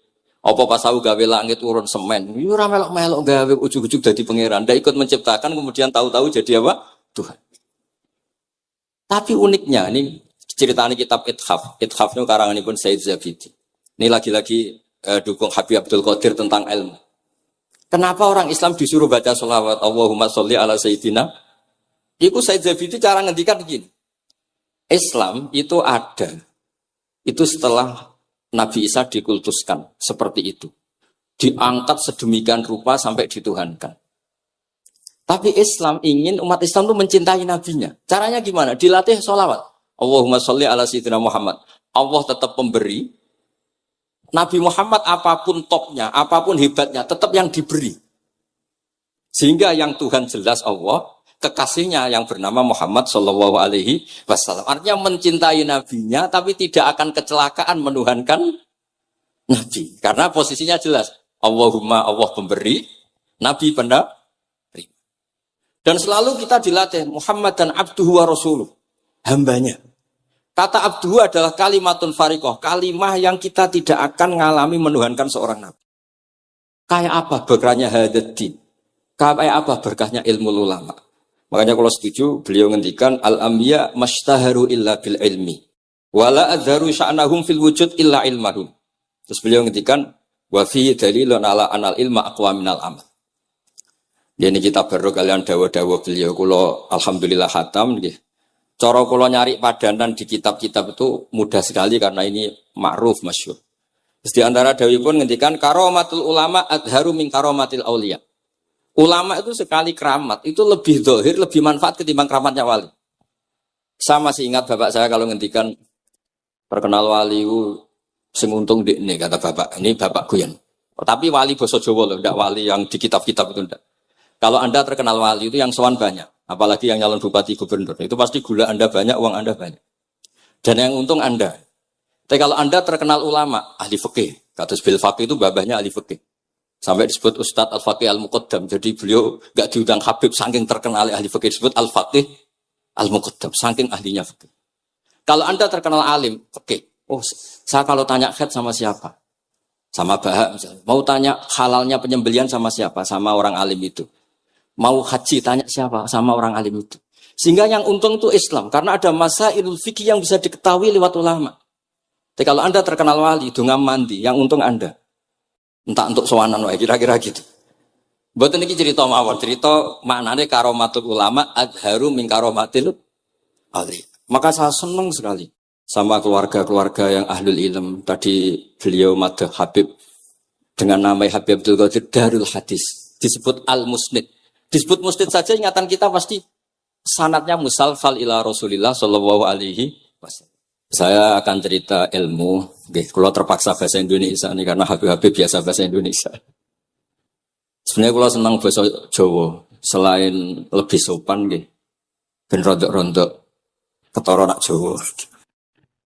Apa pas tahu gawe langit urun semen? Yo ora melok-melok gawe ujug-ujug dadi pangeran. Ndak ikut menciptakan kemudian tahu-tahu jadi apa? Tuhan. Tapi uniknya ini ceritanya kitab Ithaf. Ithaf itu karanganipun Said Zabidi. Ini lagi-lagi dukung Habib Abdul Qadir tentang ilmu. Kenapa orang Islam disuruh baca sholawat Allahumma sholli ala Sayyidina? Itu Said Zabidi cara ngendikan begini. Islam itu ada. Itu setelah Nabi Isa dikultuskan. Seperti itu. Diangkat sedemikian rupa sampai dituhankan. Tapi Islam ingin umat Islam itu mencintai nabinya. Caranya gimana? Dilatih sholawat. Allahumma sholli ala Sayyidina Muhammad. Allah tetap pemberi. Nabi Muhammad apapun topnya, apapun hebatnya, tetap yang diberi. Sehingga yang Tuhan jelas Allah, kekasihnya yang bernama Muhammad Shallallahu Alaihi Wasallam. Artinya mencintai nabinya, tapi tidak akan kecelakaan menuhankan nabi. Karena posisinya jelas. Allahumma Allah pemberi, nabi penerima. Dan selalu kita dilatih Muhammad dan abduhu wa rasuluh, hambanya. Kata abduhu adalah kalimatun farikoh, kalimah yang kita tidak akan ngalami menuhankan seorang nabi. Kayak apa berkahnya hadati? Kayak apa berkahnya ilmu ulama? Makanya kalau setuju, beliau ngendikan al-ambiya mashtaharu illa bil ilmi, wala adharu sya'nahum fil wujud illa ilmahum. Terus beliau ngendikan wa fi dalilun ala anal ilma aqwa minal amal. Ini kita baru kalian dawa-dawa beliau. Kalau alhamdulillah khatam nggih. Cara kula nyari padanan di kitab-kitab itu mudah sekali karena ini ma'ruf masyhur. Terus di antara dawuhipun ngendikan karomatul ulama adharu min karomatil auliya. Ulama itu sekali keramat itu lebih zahir, lebih manfaat ketimbang keramatnya wali. Sama masih ingat bapak saya kalau ngendikan terkenal wali sing untung dekne kata bapak. Ini bapak Guyan. Tapi wali basa Jawa loh, ndak wali yang di kitab-kitab itu ndak. Kalau Anda terkenal wali itu yang sowan banyak. Apalagi yang nyalon bupati gubernur. Itu pasti gula Anda banyak, uang Anda banyak. Dan yang untung Anda. Tapi kalau Anda terkenal ulama, ahli fikih. Kata bil faqih itu babahnya ahli fikih. Sampai disebut Ustadz Al-Faqih Al-Muqaddam. Jadi beliau gak diundang Habib saking terkenal ahli fikih. Disebut Al-Faqih Al-Muqaddam. Saking ahlinya fikih. Kalau Anda terkenal alim, fikih. Oh, saya kalau tanya khed sama siapa? Sama Bahak misalnya. Mau tanya halalnya penyembelian sama siapa? Sama orang alim itu. Mau haji tanya siapa? Sama orang alim itu. Sehingga yang untung itu Islam. Karena ada masailul fikih yang bisa diketahui lewat ulama. Jadi kalau Anda terkenal wali, dunga mandi, yang untung Anda. Entah untuk sowanan wae kira-kira gitu. Mboten iki cerita mawon, cerita maknane karomatul ulama adharu min karomatil ali. Maka saya senang sekali sama keluarga-keluarga yang ahlul ilm. Tadi beliau madah Habib dengan nama Habib Abdul Qadir Darul Hadis. Disebut Al-Musnid. Disebut musnid saja ingatan kita pasti sanadnya musalsal ila Rasulillah sallallahu alaihi wasallam. Saya akan cerita ilmu. Oke, kalau terpaksa bahasa Indonesia nih karena Habib biasa bahasa Indonesia. Sebenarnya kalau senang bahasa Jawa, selain lebih sopan, gitu, ben rontok-rontok ketara nak Jawa.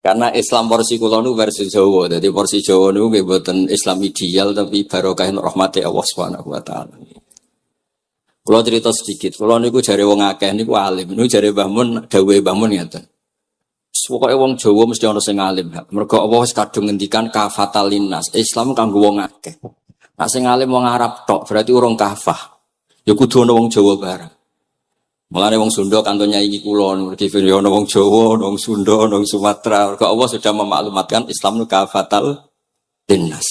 Karena Islam porsi kula nu versi Jawa, jadi porsi Jawa nu nggih boten Islam ideal tapi barokah rahmati Allah Subhanahu wa taala. Kula cerita sedikit, kula niku jare wong akeh niku alim, niku jare Mbah Mun dawuhe Mbah Mun ngeten. Pokoke wong Jawa mesti ana sing alim. Mergo Allah wis kadung ngendikan kafatalinas, Islam kanggo wong akeh. Nek sing alim wong Arab tok, berarti urung kafah. Ya kudu ana wong Jawa bareng. Mulane wong Sunda kanton nyaingi kula mergi ana wong Jawa, ana wong Sunda, ana wong Sumatera. Mergo Allah sudah memaklumatkan Islam nu kafatal linnas.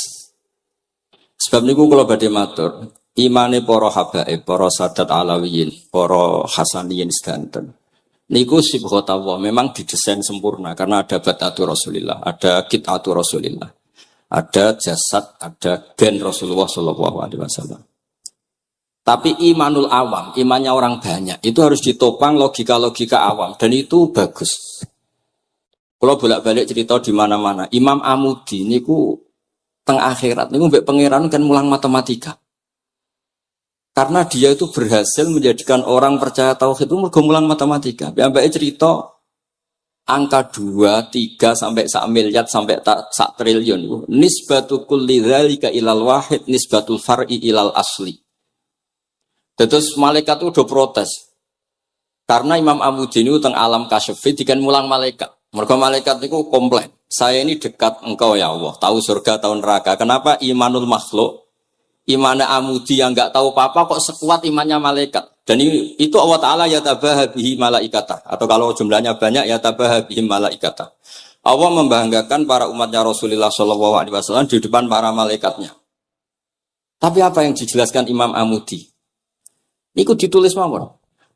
Sebab niku kula badhe matur, imane para habaib, para sadat alawiyin, para hasaniyin sedanten. Niku sibghatullah memang didesain sempurna karena ada batatu Rasulillah, ada kitatu Rasulillah, ada jasad, ada gen Rasulullah sallallahu alaihi wasallam. Tapi imanul awam, imannya orang banyak, itu harus ditopang logika-logika awam dan itu bagus. Kalau bolak-balik cerita di mana-mana, Imam Amudi niku teng akhirat niku mbek pangeran kan mulang matematika. Karena dia itu berhasil menjadikan orang percaya tauhid itu mergo mulang matematika. Mbake cerita angka 2, 3 sampai 1 miliar sampai 1 triliun. Nisbatu kulli dzalika ilal wahid nisbatul far'i ilal asli. Terus malaikat itu udah protes. Karena Imam Amudi ini teng alam kasyafi dikan mulang malaikat. Mereka malaikat itu komplain. Saya ini dekat engkau ya Allah. Tahu surga, tahu neraka. Kenapa imanul makhluk? Imannya Amudi yang enggak tahu apa-apa kok sekuat imannya malaikat. Dan itu Allah Ta'ala yatabaha bihi malaikata. Atau kalau jumlahnya banyak yatabaha bihi malaikata. Allah membanggakan para umatnya Rasulullah SAW di depan para malaikatnya. Tapi apa yang dijelaskan Imam Amudi? Niku ditulis mawon.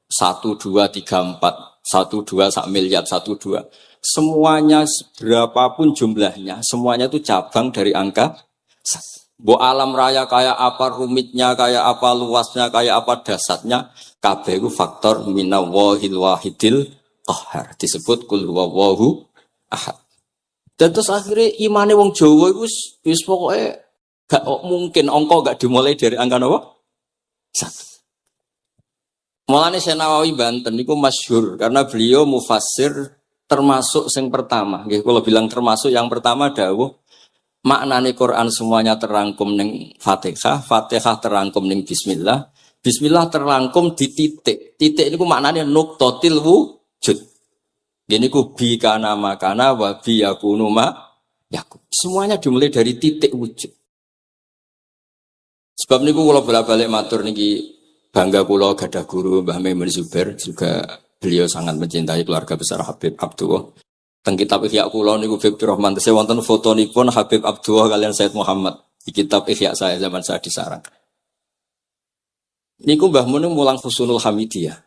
1, 2, 3, 4. 1, 2, 1 miliar, 1, 2. Semuanya berapapun jumlahnya, semuanya itu cabang dari angka 1. Bo alam raya kayak apa rumitnya, kayak apa luasnya, kayak apa dasarnya, kabeh itu faktor minawahil wahidil qahar. Disebut kul huwallahu ahad. Dan terus akhirnya imane wong Jawa itu wis pokoke gak mungkin angka gak dimulai dari angka napa? 1. Mulane Syekh Nawawi Banten niku masyhur karena beliau mufassir termasuk yang pertama. Nggih kula bilang termasuk yang pertama dawuh maknane Quran semuanya terangkum ning Fatihah, Fatihah terangkum ning bismillah, bismillah terangkum di titik. Titik niku maknane nuqtatil wujud. Nggih niku bi kana makana wa bi yakunu ma yakun. Semuanya dimulai dari titik wujud. Sebab niku kula bolak-balik matur niki bangga kula gadah guru Mbah Maimun Zubair, juga beliau sangat mencintai keluarga besar Habib Abdullah. Teng kitab Ihya kula niku Habib Rahman tesih wonten fotonipun Habib Abdullah kalian Said Muhammad di kitab Ihya saya zaman saya di Sarang. Niku Mbah Mun mulang Husnul Hamidiyah.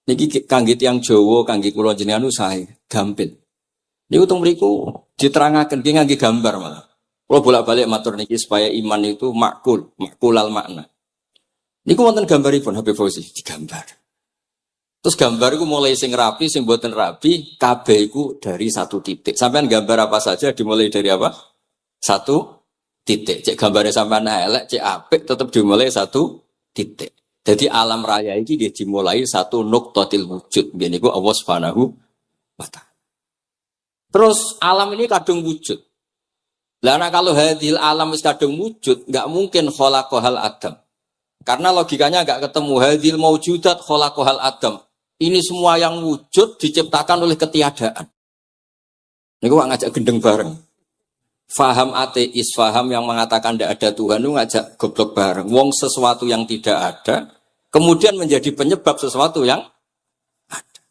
Niki kangge tiyang Jawa, kangge kula jenengan sae gampil. Niku teng mriku diterangaken nggih ngangge gambar malah. Kula bolak-balik matur niki supaya iman itu makulal makna. Niku wonten gambaripun Habib Fauzi digambar. Terus gambar iku mulai sing rapi, sing boten rapi, kabeh iku dari 1 titik. Sampean gambar apa saja dimulai dari apa? 1 titik. Cek gambare sampean elek, cek apik tetep dimulai 1 titik. Jadi alam raya iki dimulai 1 nuqtatil wujud. Niku Allah Subhanahu wa taala. Terus alam ini kadung wujud. Lah kalau hadil alam wis kadung wujud, enggak mungkin khalaqahal adam. Karena logikanya enggak ketemu hadil maujudat khalaqahal adam. Ini semua yang wujud diciptakan oleh ketiadaan. Niku ngajak gendeng bareng. Faham ateis, faham yang mengatakan tidak ada Tuhan, itu ngajak goblok bareng. Wong sesuatu yang tidak ada, kemudian menjadi penyebab sesuatu yang ada.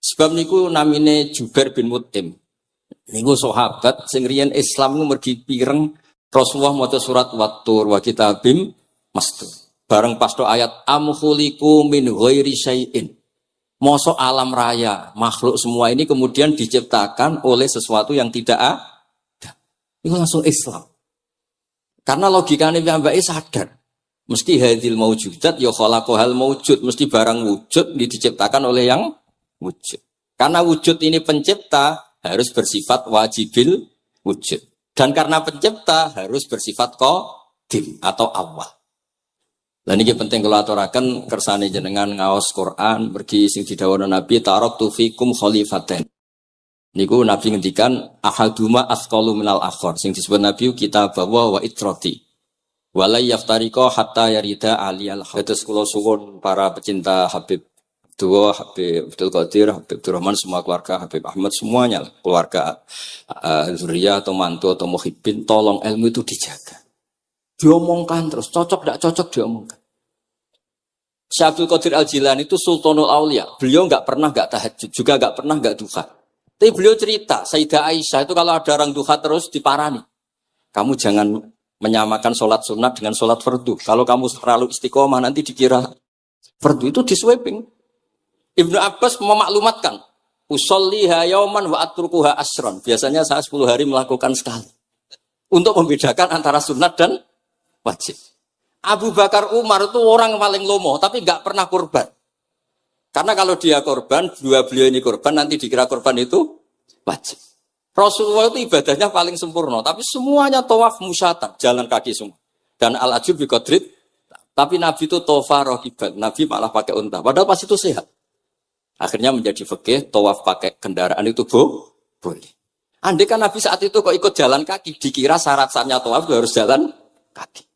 Sebab niku namine Jubair bin Mut'im. Niku sahabat sing riyen Islam niku mergi pireng Rasulullah maca surat Wat-Tur wa kitabim mastur. Bareng pas ayat am khuliqu min ghairi syai'in. Mosok alam raya, makhluk semua ini kemudian diciptakan oleh sesuatu yang tidak ada. Itu langsung Islam. Karena logikanya mbak sadar. Mesti hadil maujudat ya khalaqahal maujud, mesti barang wujud diciptakan oleh yang wujud. Karena wujud ini pencipta, harus bersifat wajibil wujud. Dan karena pencipta harus bersifat qadim atau awal. Dan ini penting kalau aturaken kersane jenengan ngaos Quran pergi sing didhawuhna Nabi taraktu fikum khalifaten. Niku Nabi ngendikan ahaduma asqalu minal akhar. Sing disebut Nabi kitab wa itrati. Wala yaftariqa hatta yarida aliyal haud. Terus kula suwun para pecinta Habib Dua, Habib Abdul Qadir, Habib Abdurrahman, semua keluarga Habib Ahmad semuanya lah. Keluarga zuriyah atau mantu atau muhibbin, tolong ilmu itu dijaga. Diomongkan terus, cocok tidak cocok diomongkan. Syekh Abdul Qadir Al-Jilani itu Sultanul Aulia. Beliau nggak pernah nggak tahajud, juga nggak pernah nggak duha. Tapi beliau cerita, Sayyidah Aisyah itu kalau ada orang duha terus diparani. Kamu jangan menyamakan sholat sunat dengan sholat fardu. Kalau kamu terlalu istiqomah nanti dikira fardu itu diswiping. Ibnu Abbas memaklumatkan, usolliha yauman wa atrukuha asron. Biasanya saya 10 hari melakukan sekali. Untuk membedakan antara sunat dan wajib. Abu Bakar Umar itu orang paling lomo, tapi nggak pernah kurban. Karena kalau dia korban, beliau ini korban, nanti dikira korban itu wajib. Rasulullah itu ibadahnya paling sempurna, tapi semuanya tawaf musyatan, jalan kaki semua. Dan al-ajub bi qadrit, tapi Nabi itu tofa rohiban, Nabi malah pakai unta, padahal pas itu sehat. Akhirnya menjadi fikih, tawaf pakai kendaraan itu boleh. Andai kan Nabi saat itu kok ikut jalan kaki, dikira syarat-syaratnya tawaf harus jalan kaki.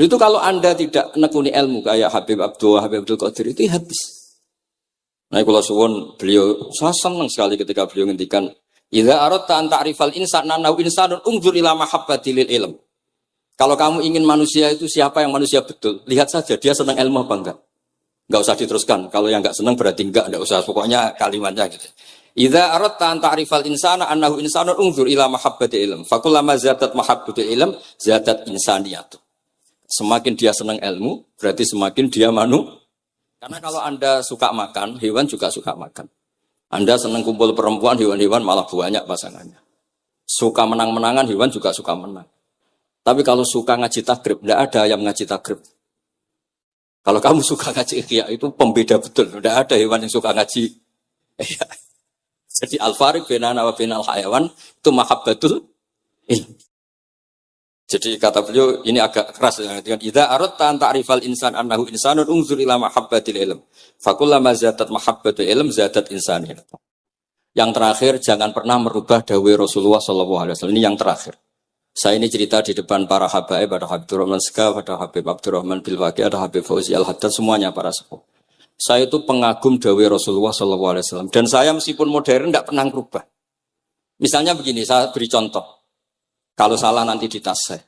Itu kalau Anda tidak menekuni ilmu kayak Habib Abdul Qadir itu habis. Nah, kalau suwun beliau, saya senang sekali ketika beliau ngendikan, idza aradta an ta'rifal insana nahu insanun unzur ila mahabbati lil ilm. Kalau kamu ingin manusia itu siapa yang manusia betul, lihat saja dia senang ilmu apa enggak. Enggak usah diteruskan. Kalau yang enggak senang berarti enggak usah. Pokoknya kalimatnya gitu. Idza aradta an ta'rifal insana annahu insanun unzur ila mahabbati ilm. Fakullama zadat mahabbatu ilm zadat insaniyatu. Semakin dia senang ilmu, berarti semakin dia Karena kalau Anda suka makan, hewan juga suka makan. Anda senang kumpul perempuan, hewan-hewan malah banyak pasangannya. Suka menang-menangan, hewan juga suka menang. Tapi kalau suka ngaji takrib, tidak ada yang ngaji takrib. Kalau kamu suka ngaji ikhya, itu pembeda betul. Tidak ada hewan yang suka ngaji. Jadi al-fariq bainana wa bainal hayawan itu mahabbatul ilm. Jadi kata beliau ini agak keras dengan idza aradta an ta'rifal insan annahu insanun unzur ila mahabbatil ilm. Fakullama zadat mahabbatul ilm zadat insaniyah. Yang terakhir jangan pernah merubah dawai Rasulullah sallallahu alaihi wasallam. Ini yang terakhir. Saya ini cerita di depan para habaib, ada Habib Abdurrahman Sekaf, ada Habib Abdurrahman Bilwaqi, ada Habib Fauzi Al-Haddad, semuanya para sepuh. Saya itu pengagum dawai Rasulullah sallallahu alaihi wasallam dan saya meskipun modern tidak pernah merubah. Misalnya begini, saya beri contoh. Kalau salah nanti ditas saya.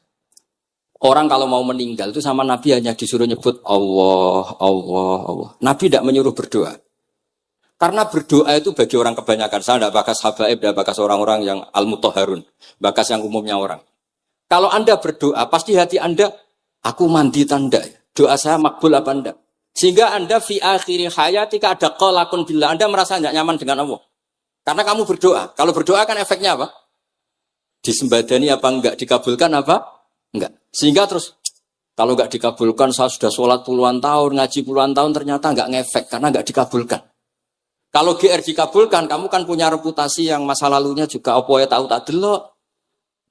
Orang kalau mau meninggal itu sama Nabi hanya disuruh nyebut Allah, Allah, Allah. Nabi tidak menyuruh berdoa. Karena berdoa itu bagi orang kebanyakan. Saya tidak bakas habaib, tidak bakas orang-orang yang al-mutahharun. Bakas yang umumnya orang. Kalau Anda berdoa, pasti hati Anda, aku mandi tanda. Doa saya makbul apa enggak? Sehingga Anda fi akhiri hayatika ada qalakun billah. Anda merasa tidak nyaman dengan Allah. Karena kamu berdoa. Kalau berdoa kan efeknya apa? Disembadani apa enggak, dikabulkan apa? Enggak. Sehingga terus, kalau enggak dikabulkan, saya sudah sholat puluhan tahun, ngaji puluhan tahun, ternyata enggak ngefek, karena enggak dikabulkan. Kalau GR dikabulkan, kamu kan punya reputasi yang masa lalunya juga, apa ya tahu tak delok.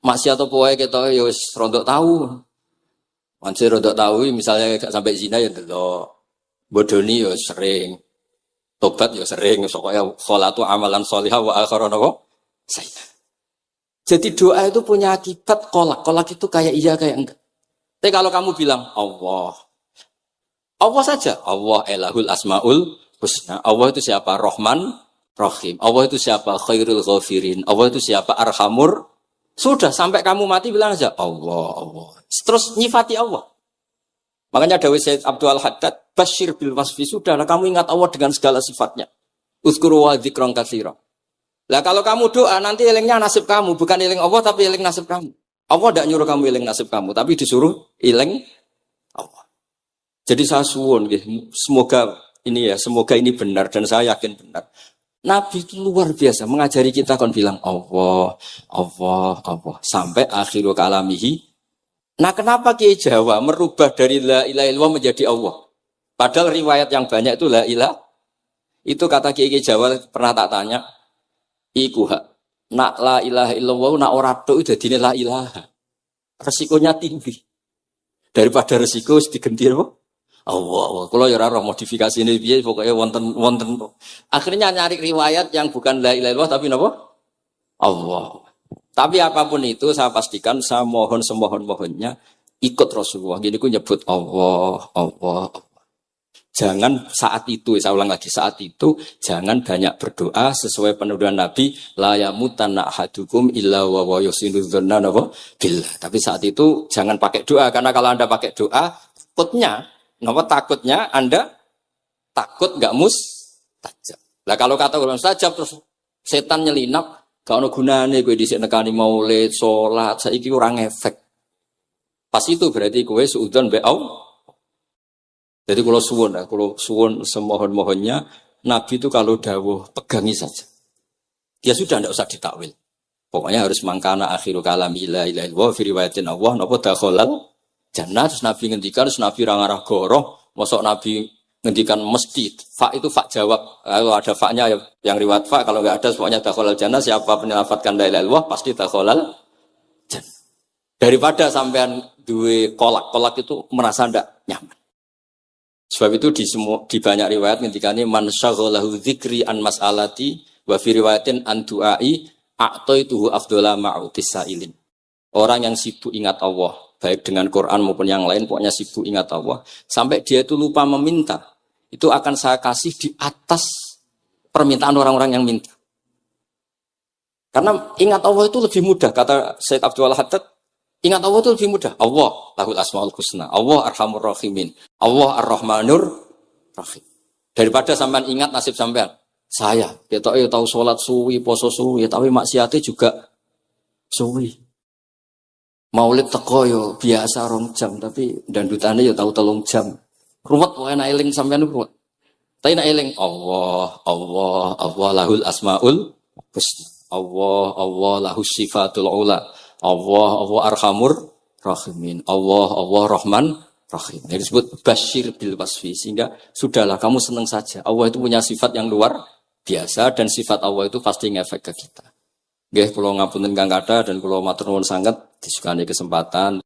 Masih atau apa ya kita ya rontok tahu. Masih rontok tahu, misalnya enggak sampai zina ya delok. Bodoni ya sering. Tobat ya sering. Pokoknya sholatu amalan sholihah wa akharana wa sayyidah. Jadi doa itu punya akibat kolak. Kolak itu kayak iya kayak enggak. Tapi kalau kamu bilang Allah. Allah saja. Allah elahul asmaul husna. Allah itu siapa? Rahman, Rahim. Allah itu siapa? Khairul ghafirin. Allah itu siapa? Arhamur. Sudah sampai kamu mati bilang aja Allah, Allah. Terus nyifati Allah. Makanya Dawei Sayyid Abdul Haddad, Bashir bil wasfi. Sudahlah kamu ingat Allah dengan segala sifatnya. Uzkuru wa dzikran katsira. Lah kalau kamu doa nanti elingnya nasib kamu, bukan eling Allah tapi eling nasib kamu. Allah tidak nyuruh kamu eling nasib kamu, tapi disuruh eling Allah. Jadi saya suwun, semoga ini benar dan saya yakin benar. Nabi itu luar biasa mengajari kita kan bilang Allah, Allah, Allah sampai akhirul kalamihi. Nah kenapa Kiai Jawa merubah dari la ilaha illallah menjadi Allah? Padahal riwayat yang banyak itu la ilah. Itu kata Kiai Jawa pernah tak tanya. iku hak. Nak la ilaha illallah nak ora tok dadine la ilaha. Resikonya tinggi. Daripada resiko digenti apa? Allah. Kalau ya ora modifikasi ini piye pokoknya wonten. Akhirnya nyari riwayat yang bukan la ilaha illallah tapi napa? Allah. Tapi apapun itu saya pastikan saya mohon semohon-mohonnya ikut Rasulullah. Gini ku nyebut Allah. Jangan saat itu, saya ulang lagi, saat itu jangan banyak berdoa sesuai penuduhan Nabi la yamutanna ahadukum illa wa yusinu dzanna billah. Tapi saat itu jangan pakai doa karena kalau Anda pakai doa takutnya Anda takut enggak mustajab. Lah kalau kata orang mustajab terus setan nyelinap, gak ono gunane kowe dhisik nekani maulid, salat, saiki ora ngefek. Pas itu berarti kowe suudzon be Allah. Jadi kalau suwun semohon-mohonnya Nabi itu kalau dawuh pegangi saja. Dia sudah tidak usah ditakwil. Pokoknya harus mangkana akhiru kalami la ilaha illallah fi riwayatin Allah napa dakhalal jannah. Terus Nabi ngendikan, terus Nabi rangarah goroh, mosok Nabi ngendikan mesti fa itu fa jawab. Kalau ada fa-nya yang riwayat fa, kalau enggak ada pokoknya dakhalal jannah, siapa penyelafatkan la ilaha illallah pasti dakhalal jannah. Daripada sampean duwe kolak itu merasa ndak nyaman. Sebab itu di banyak riwayat ngendikane man syaghalahu dzikri an mas'alati wa fi riwayatin an du'ai a'taituhu afdhala ma'utis sa'ilin. Orang yang sibuk ingat Allah, baik dengan Quran maupun yang lain, pokoknya sibuk ingat Allah, sampai dia itu lupa meminta, itu akan saya kasih di atas permintaan orang-orang yang minta. Karena ingat Allah itu lebih mudah, kata Syekh Abdul Haddad. Ingat Allah itu lebih mudah. Allah lahul asmaul husna. Allah arhamur rahimin. Allah ar-rahmanur rahim. Daripada sampean ingat nasib sampean. Saya, kita tahu sholat suwi, poso suwi, tapi maksiatnya juga suwi. Maulid teko yo biasa 2 jam, tapi dandutane yo tahu 3 jam. Ruwet wae nek eling sampean ruwet. Tapi nek eling Allah lahul asmaul husna. Allah lahus sifatul ula. Allah arhamur rahimin. Allah rahman rahim. Ini disebut basyir bil wasfi. Sehingga sudahlah kamu senang saja. Allah itu punya sifat yang luar biasa dan sifat Allah itu pasti ngefek ke kita. Nggih, kula ngapunten Kang Kada dan kula matur nuwun sanget disukani kesempatan